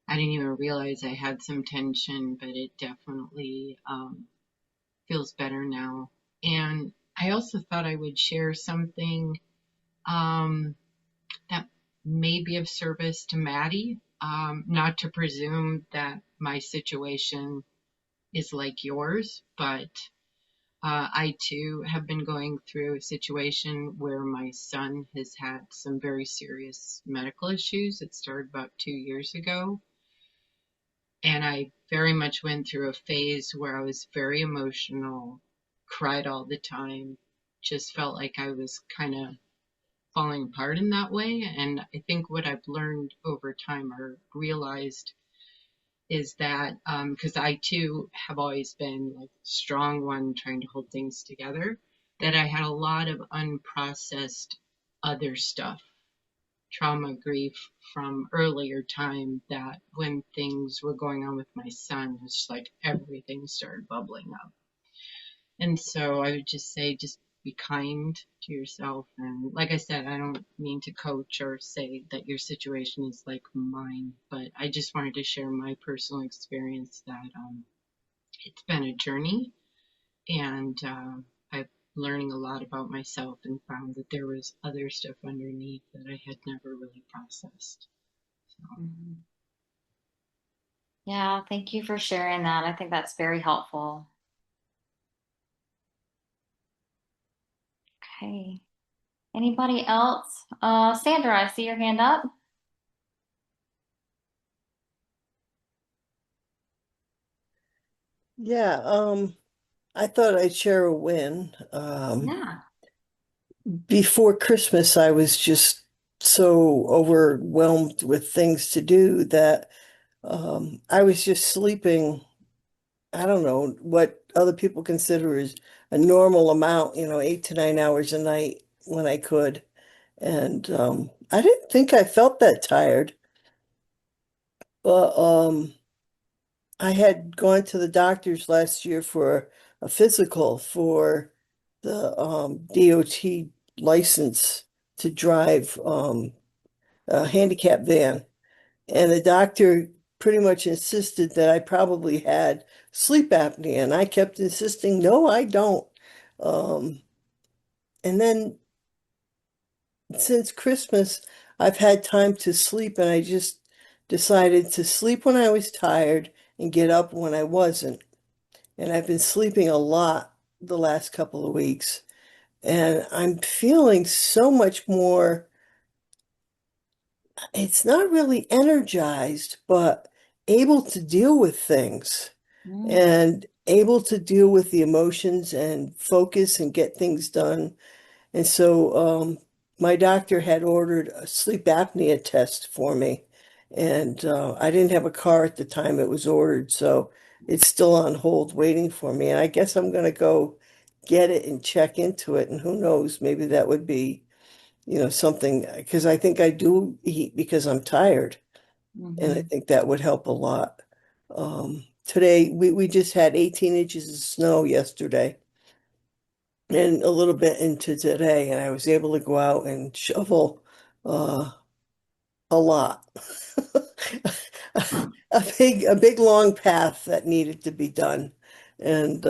[SPEAKER 2] I didn't even realize I had some tension, but it definitely feels better now. And I also thought I would share something that may be of service to Maddie, not to presume that my situation is like yours, but I too have been going through a situation where my son has had some very serious medical issues. It started about 2 years ago. And I very much went through a phase where I was very emotional, cried all the time, just felt like I was kind of falling apart in that way. And I think what I've learned over time or realized is that because I too have always been like a strong one trying to hold things together, that I had a lot of unprocessed other stuff, trauma, grief from earlier time, that when things were going on with my son, it's like everything started bubbling up. And so I would just say, just be kind to yourself. And like I said, I don't mean to coach or say that your situation is like mine, but I just wanted to share my personal experience that it's been a journey, and I'm learning a lot about myself and found that there was other stuff underneath that I had never really processed. So.
[SPEAKER 4] Yeah, thank you for sharing that. I think that's very helpful. Okay. Anybody else? Sandra, I see your hand up.
[SPEAKER 10] Yeah, I thought I'd share a win.
[SPEAKER 4] Yeah.
[SPEAKER 10] Before Christmas, I was just so overwhelmed with things to do that I was just sleeping. I don't know what other people consider is a normal amount, 8 to 9 hours a night when I could. And I didn't think I felt that tired, but I had gone to the doctors last year for a physical for the DOT license to drive a handicap van. And the doctor pretty much insisted that I probably had sleep apnea. And I kept insisting, no, I don't. And then since Christmas, I've had time to sleep, and I just decided to sleep when I was tired and get up when I wasn't. And I've been sleeping a lot the last couple of weeks. And I'm feeling so much more, it's not really energized, but able to deal with things and able to deal with the emotions and focus and get things done. And so my doctor had ordered a sleep apnea test for me. And I didn't have a car at the time it was ordered, so it's still on hold waiting for me. And I guess I'm going to go get it and check into it. And who knows, maybe that would be, something, because I think I do eat because I'm tired. And I think that would help a lot. Today, we just had 18 inches of snow yesterday and a little bit into today, and I was able to go out and shovel a lot. A big long path that needed to be done. And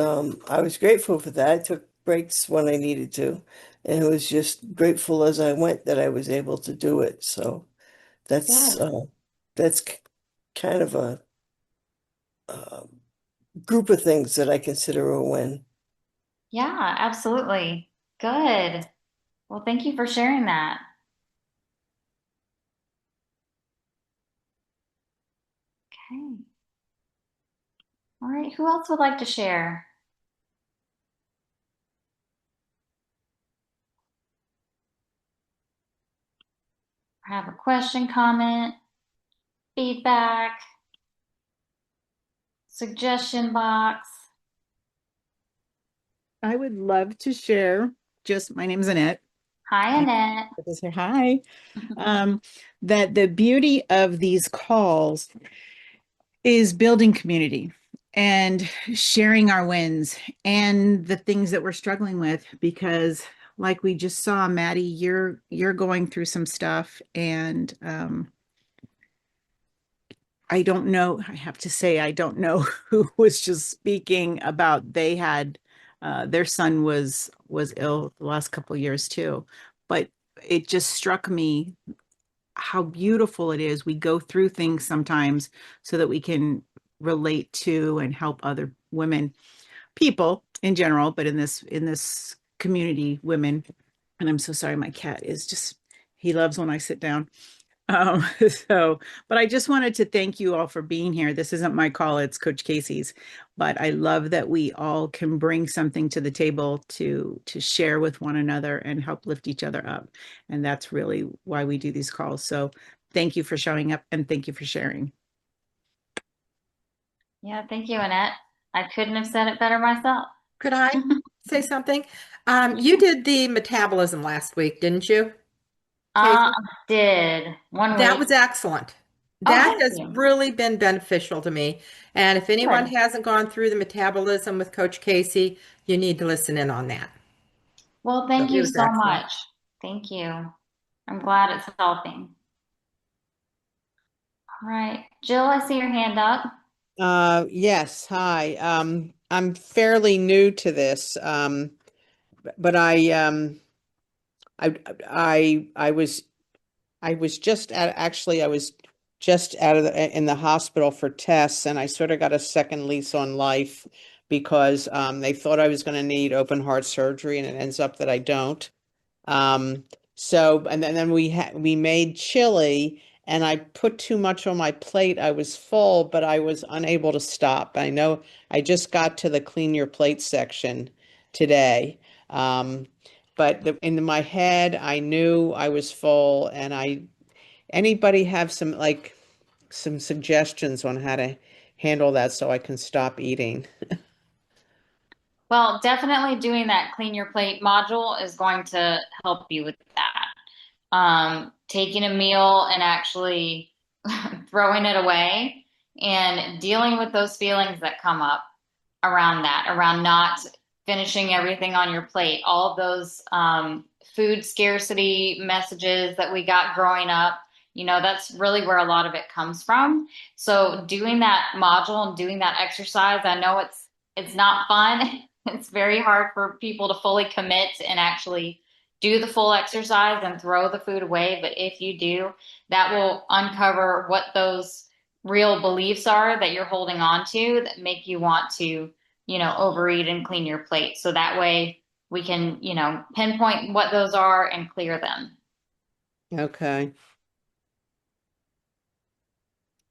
[SPEAKER 10] I was grateful for that. I took breaks when I needed to, and it was just grateful as I went that I was able to do it. So that's kind of a group of things that I consider a win.
[SPEAKER 4] Yeah, absolutely. Good. Well, thank you for sharing that. Okay. All right, who else would like to share? I have a question, comment, feedback, suggestion box.
[SPEAKER 11] I would love to share. Just my name's Annette.
[SPEAKER 4] Hi, Annette.
[SPEAKER 11] Say hi. That the beauty of these calls is building community and sharing our wins and the things that we're struggling with, because like we just saw, Maddie, you're going through some stuff, and I don't know, I have to say, I don't know who was just speaking about they had their son was ill the last couple of years too. But it just struck me how beautiful it is. We go through things sometimes so that we can relate to and help other women, people in general, but in this community, women. And I'm so sorry, my cat is just, he loves when I sit down. But I just wanted to thank you all for being here. This isn't my call, it's Coach Casey's, but I love that we all can bring something to the table to share with one another and help lift each other up. And that's really why we do these calls. So thank you for showing up, and thank you for sharing.
[SPEAKER 4] Yeah, thank you, Annette. I couldn't have said it better myself.
[SPEAKER 1] Could I say something? You did the metabolism last week, didn't you?
[SPEAKER 4] Did one week.
[SPEAKER 1] That was excellent.
[SPEAKER 4] Oh,
[SPEAKER 1] That
[SPEAKER 4] thank
[SPEAKER 1] has
[SPEAKER 4] you.
[SPEAKER 1] really been beneficial to me. And if anyone
[SPEAKER 4] Good.
[SPEAKER 1] hasn't gone through the metabolism with Coach Casey, you need to listen in on that.
[SPEAKER 4] Well, thank
[SPEAKER 1] It
[SPEAKER 4] you
[SPEAKER 1] was
[SPEAKER 4] so
[SPEAKER 1] excellent.
[SPEAKER 4] much. Thank you. I'm glad it's helping. All right. Jill, I see your hand up.
[SPEAKER 6] Yes, hi. I'm fairly new to this, but I was just actually, I was just in the hospital for tests, and I sort of got a second lease on life because they thought I was going to need open heart surgery, and it ends up that I don't. Um, and then we made chili, and I put too much on my plate. I was full, but I was unable to stop. I know I just got to the clean your plate section today. Um, but in my head, I knew I was full, and anybody have some suggestions on how to handle that so I can stop eating?
[SPEAKER 4] Well, definitely doing that clean your plate module is going to help you with that. Taking a meal and actually throwing it away and dealing with those feelings that come up around that, around not finishing everything on your plate, all of those food scarcity messages that we got growing up. That's really where a lot of it comes from. So doing that module and doing that exercise, I know it's not fun. It's very hard for people to fully commit and actually do the full exercise and throw the food away. But if you do, that will uncover what those real beliefs are that you're holding on to that make you want to, overeat and clean your plate. So that way we can, pinpoint what those are and clear them.
[SPEAKER 6] Okay.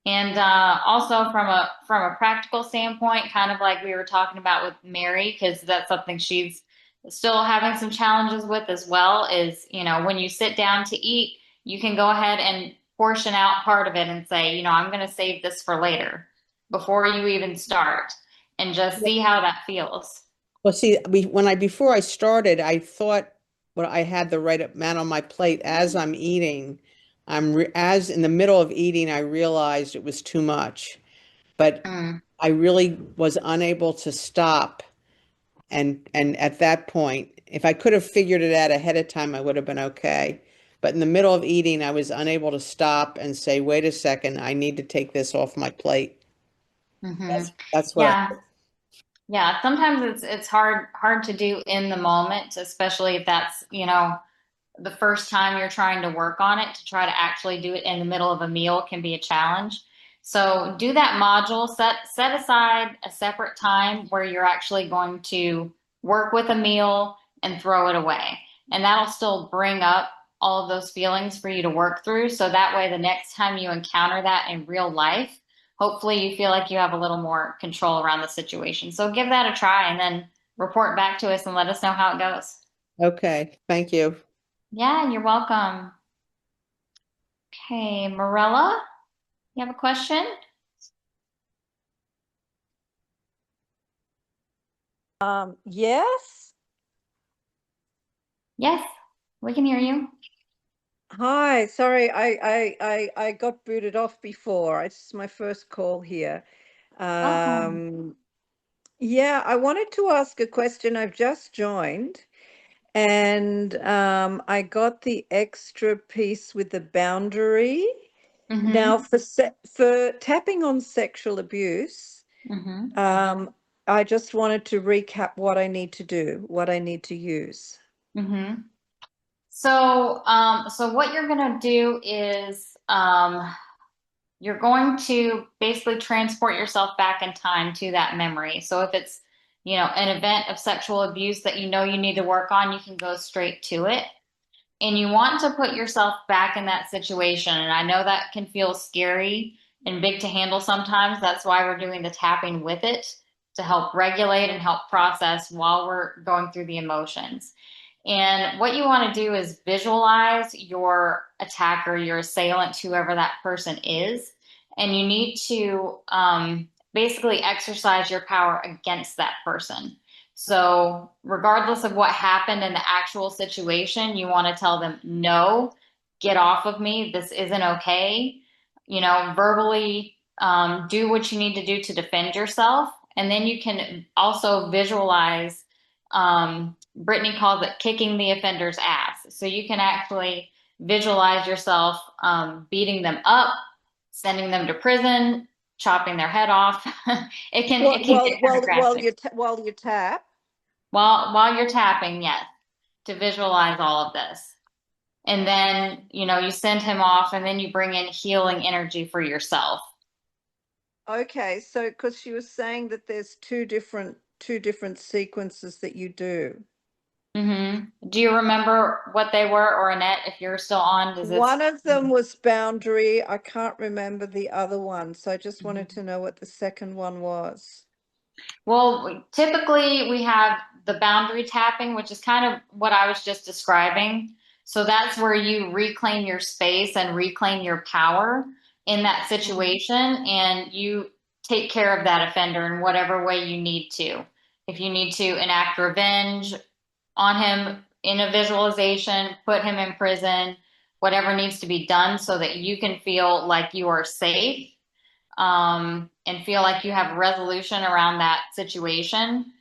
[SPEAKER 4] And also from a practical standpoint, kind of like we were talking about with Mary, because that's something she's still having some challenges with as well, is, when you sit down to eat, you can go ahead and portion out part of it and say, I'm going to save this for later before you even start, and just see how that feels.
[SPEAKER 6] Well, see, before I started, I thought I had the right amount on my plate as I'm eating. As in the middle of eating, I realized it was too much, but I really was unable to stop. And at that point, if I could have figured it out ahead of time, I would have been okay. But in the middle of eating, I was unable to stop and say, "Wait a second, I need to take this off my plate." That's what I.
[SPEAKER 4] Yeah. Yeah, sometimes it's hard to do in the moment, especially if that's, the first time you're trying to work on it. To try to actually do it in the middle of a meal can be a challenge. So do that module, set aside a separate time where you're actually going to work with a meal and throw it away. And that'll still bring up all of those feelings for you to work through. So that way, the next time you encounter that in real life, hopefully you feel like you have a little more control around the situation. So give that a try and then report back to us and let us know how it goes.
[SPEAKER 6] Okay, thank you.
[SPEAKER 4] Yeah, you're welcome. Okay, Morella, you have a question?
[SPEAKER 12] Yes.
[SPEAKER 4] Yes, we can hear you.
[SPEAKER 12] Hi, sorry, I got booted off before. It's my first call here. Yeah, I wanted to ask a question. I've just joined, and I got the extra piece with the boundary. Now, for tapping on sexual abuse, I just wanted to recap what I need to do, what I need to use.
[SPEAKER 4] So what you're going to do is you're going to basically transport yourself back in time to that memory. So if it's, an event of sexual abuse that you need to work on, you can go straight to it. And you want to put yourself back in that situation. And I know that can feel scary and big to handle sometimes. That's why we're doing the tapping with it, to help regulate and help process while we're going through the emotions. And what you want to do is visualize your attacker, your assailant, whoever that person is. And you need to basically exercise your power against that person. So regardless of what happened in the actual situation, you want to tell them, no, get off of me. This isn't okay. Verbally do what you need to do to defend yourself. And then you can also visualize Brittany calls it kicking the offender's ass. So you can actually visualize yourself beating them up, sending them to prison, chopping their head off. It can get kind of graphic.
[SPEAKER 12] While you tap.
[SPEAKER 4] While you're tapping, yes, to visualize all of this. And then, you send him off, and then you bring in healing energy for yourself.
[SPEAKER 12] Okay, so because she was saying that there's two different sequences that you do.
[SPEAKER 4] Do you remember what they were, or Annette, if you're still on?
[SPEAKER 12] One of them was boundary. I can't remember the other one, so I just wanted to know what the second one was.
[SPEAKER 4] Well, typically we have the boundary tapping, which is kind of what I was just describing. So that's where you reclaim your space and reclaim your power in that situation, and you take care of that offender in whatever way you need to. If you need to enact revenge on him in a visualization, put him in prison, whatever needs to be done so that you can feel like you are safe, and feel like you have resolution around that situation.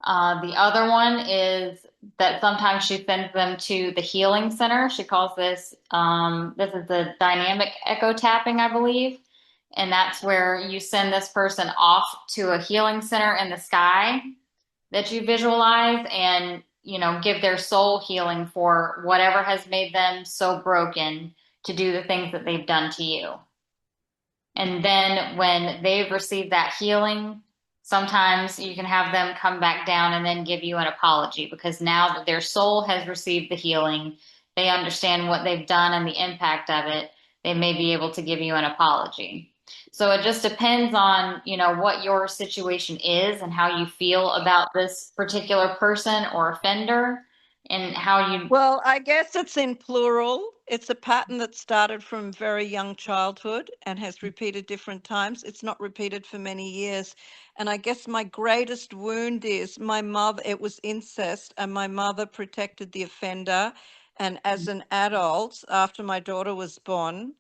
[SPEAKER 4] The other one is that sometimes she sends them to the healing center. She calls this is the dynamic echo tapping, I believe. And that's where you send this person off to a healing center in the sky that you visualize, and give their soul healing for whatever has made them so broken to do the things that they've done to you. And then when they've received that healing, sometimes you can have them come back down and then give you an apology, because now that their soul has received the healing, they understand what they've done and the impact of it, they may be able to give you an apology. So it just depends on, what your situation is and how you feel about this particular person or offender, and how you...
[SPEAKER 12] Well, I guess it's in plural. It's a pattern that started from very young childhood and has repeated different times. It's not repeated for many years. And I guess my greatest wound is my mother, it was incest, and my mother protected the offender. And as an adult, after my daughter was born,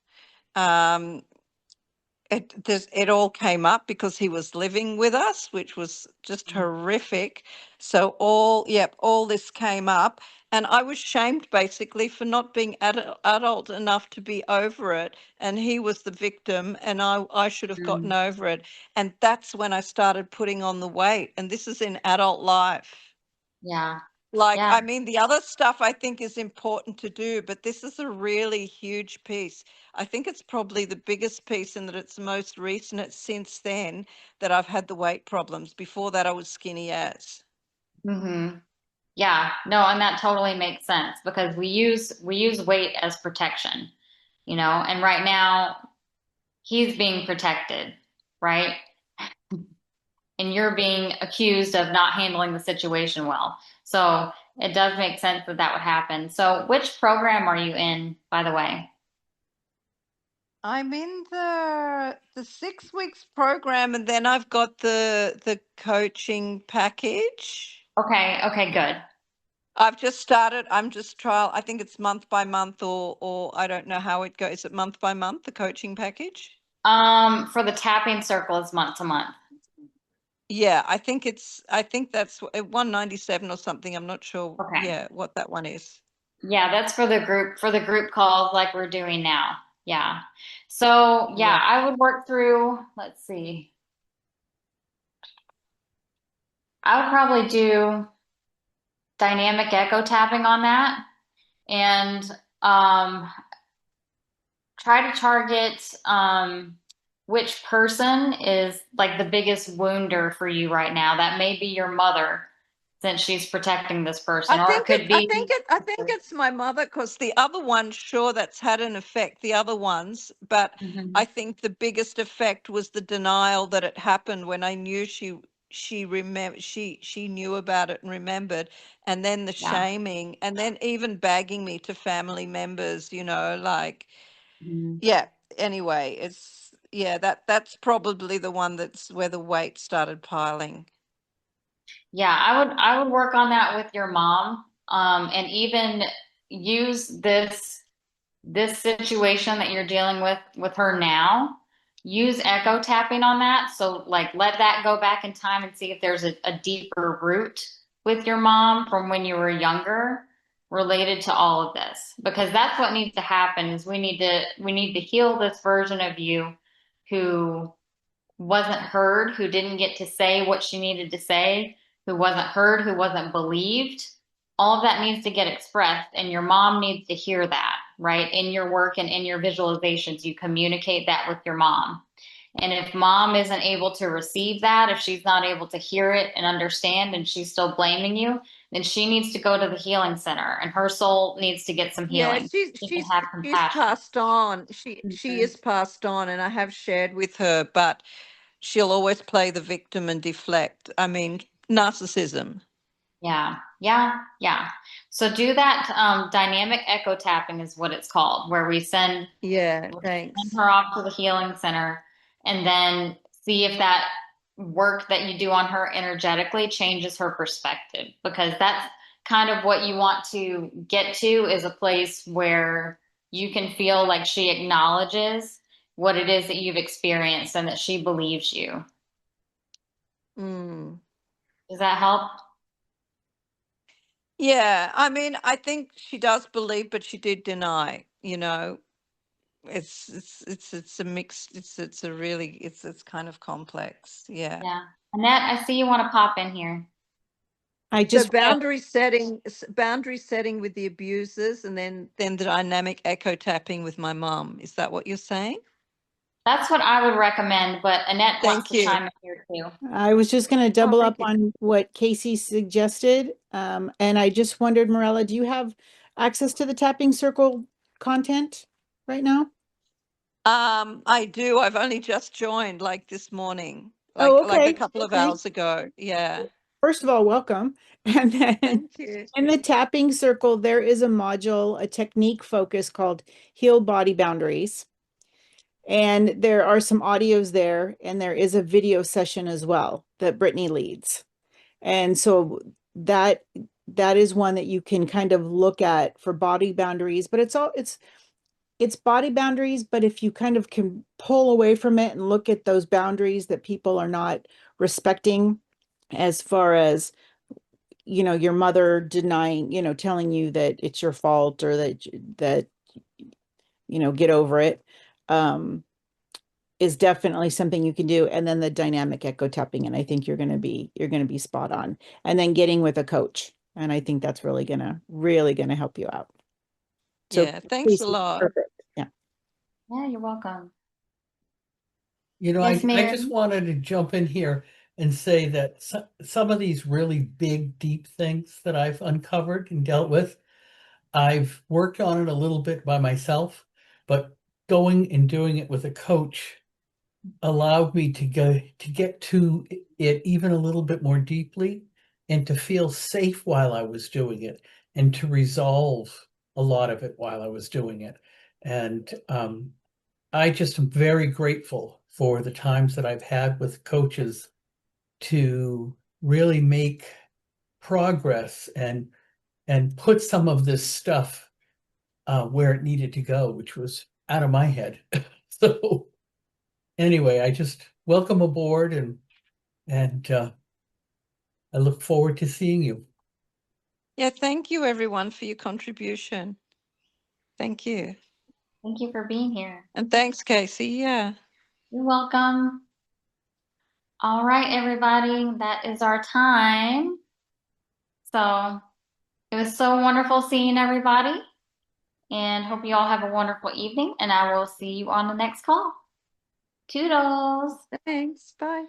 [SPEAKER 12] it all came up because he was living with us, which was just horrific. So all this came up, and I was shamed basically for not being adult enough to be over it. And he was the victim, and I should have gotten over it. And that's when I started putting on the weight. And this is in adult life.
[SPEAKER 4] Yeah.
[SPEAKER 12] I mean, the other stuff I think is important to do, but this is a really huge piece. I think it's probably the biggest piece in that it's the most recent. It's since then that I've had the weight problems. Before that, I was skinny as.
[SPEAKER 4] Yeah, no, and that totally makes sense, because we use weight as protection, and right now he's being protected, right? And you're being accused of not handling the situation well. So it does make sense that would happen. So which program are you in, by the way?
[SPEAKER 12] I'm in the 6 weeks program, and then I've got the coaching package.
[SPEAKER 4] Okay, good.
[SPEAKER 12] I've just started. I'm just trial. I think it's month by month, or I don't know how it goes. Is it month by month, the coaching package?
[SPEAKER 4] For the tapping circle, it's month to month.
[SPEAKER 12] Yeah, I think that's 197 or something. I'm not sure.
[SPEAKER 4] Okay.
[SPEAKER 12] Yeah, what that one is.
[SPEAKER 4] Yeah, that's for the group calls like we're doing now. Yeah. So yeah, I would work through, let's see. I would probably do dynamic echo tapping on that, and try to target which person is like the biggest wounder for you right now. That may be your mother, since she's protecting this person, or it could be.
[SPEAKER 12] I think it's my mother, because the other one, sure, that's had an effect. The other ones, but I think the biggest effect was the denial that it happened when I knew she knew about it and remembered, and then the shaming, and then even bagging me to family members, anyway, that's probably the one that's where the weight started piling.
[SPEAKER 4] Yeah, I would work on that with your mom, and even use this situation that you're dealing with her now. Use echo tapping on that. So like let that go back in time and see if there's a deeper root with your mom from when you were younger related to all of this, because that's what needs to happen is we need to heal this version of you who wasn't heard, who didn't get to say what she needed to say, who wasn't heard, who wasn't believed. All of that needs to get expressed, and your mom needs to hear that, right? In your work and in your visualizations, you communicate that with your mom. And if mom isn't able to receive that, if she's not able to hear it and understand, and she's still blaming you, then she needs to go to the healing center, and her soul needs to get some
[SPEAKER 12] Yeah,
[SPEAKER 4] healing. She can have
[SPEAKER 12] she's
[SPEAKER 4] compassion.
[SPEAKER 12] passed on. She is passed on, and I have shared with her, but she'll always play the victim and deflect. I mean, narcissism.
[SPEAKER 4] Yeah, yeah, yeah. So do that dynamic echo tapping is what it's called, where we send
[SPEAKER 12] Thanks.
[SPEAKER 4] her off to the healing center and then see if that work that you do on her energetically changes her perspective, because that's kind of what you want to get to, is a place where you can feel like she acknowledges what it is that you've experienced and that she believes you. Does that help?
[SPEAKER 12] Yeah, I mean, I think she does believe, but she did deny. It's a mix. It's kind of complex. Yeah.
[SPEAKER 4] Yeah. Annette, I see you want to pop in here.
[SPEAKER 12] So boundary setting with the abusers, and then the dynamic echo tapping with my mom. Is that what you're saying?
[SPEAKER 4] That's what I would recommend, but Annette wants to
[SPEAKER 12] you.
[SPEAKER 4] chime in here too.
[SPEAKER 11] I was just going to double
[SPEAKER 12] thank
[SPEAKER 11] up on what Casey suggested. And I just wondered, Morella, do you have access to the Tapping Circle content right now?
[SPEAKER 12] I do. I've only just joined, like this morning,
[SPEAKER 11] Oh,
[SPEAKER 12] like
[SPEAKER 11] okay.
[SPEAKER 12] a couple of
[SPEAKER 11] Okay.
[SPEAKER 12] hours ago. Yeah.
[SPEAKER 11] First of all, welcome. And then
[SPEAKER 12] Thank you.
[SPEAKER 11] in the Tapping Circle, there is a module, a technique focus called Heal Body Boundaries. And there are some audios there, and there is a video session as well that Brittany leads. And so that is one that you can kind of look at for body boundaries, but it's body boundaries, but if you kind of can pull away from it and look at those boundaries that people are not respecting, as far as, your mother denying, telling you that it's your fault, or that get over it, is definitely something you can do. And then the dynamic echo tapping, and I think you're going to be spot on. And then getting with a coach, and I think that's really going to help you out. So
[SPEAKER 12] yeah, thanks a lot.
[SPEAKER 11] Perfect. Yeah.
[SPEAKER 4] Yeah, you're welcome.
[SPEAKER 7] I just wanted to jump in here and say that some of these really big, deep things that I've uncovered and dealt with, I've worked on it a little bit by myself, but going and doing it with a coach allowed me to get to it even a little bit more deeply, and to feel safe while I was doing it, and to resolve a lot of it while I was doing it. And I just am very grateful for the times that I've had with coaches to really make progress and put some of this stuff where it needed to go, which was out of my head. So anyway, I just welcome aboard, and I look forward to seeing you.
[SPEAKER 12] Yeah, thank you everyone for your contribution. Thank you.
[SPEAKER 4] Thank you for being here.
[SPEAKER 12] And thanks, Casey. Yeah.
[SPEAKER 4] You're welcome. All right, everybody, that is our time. So it was so wonderful seeing everybody, and hope you all have a wonderful evening, and I will see you on the next call. Toodles.
[SPEAKER 12] Thanks. Bye.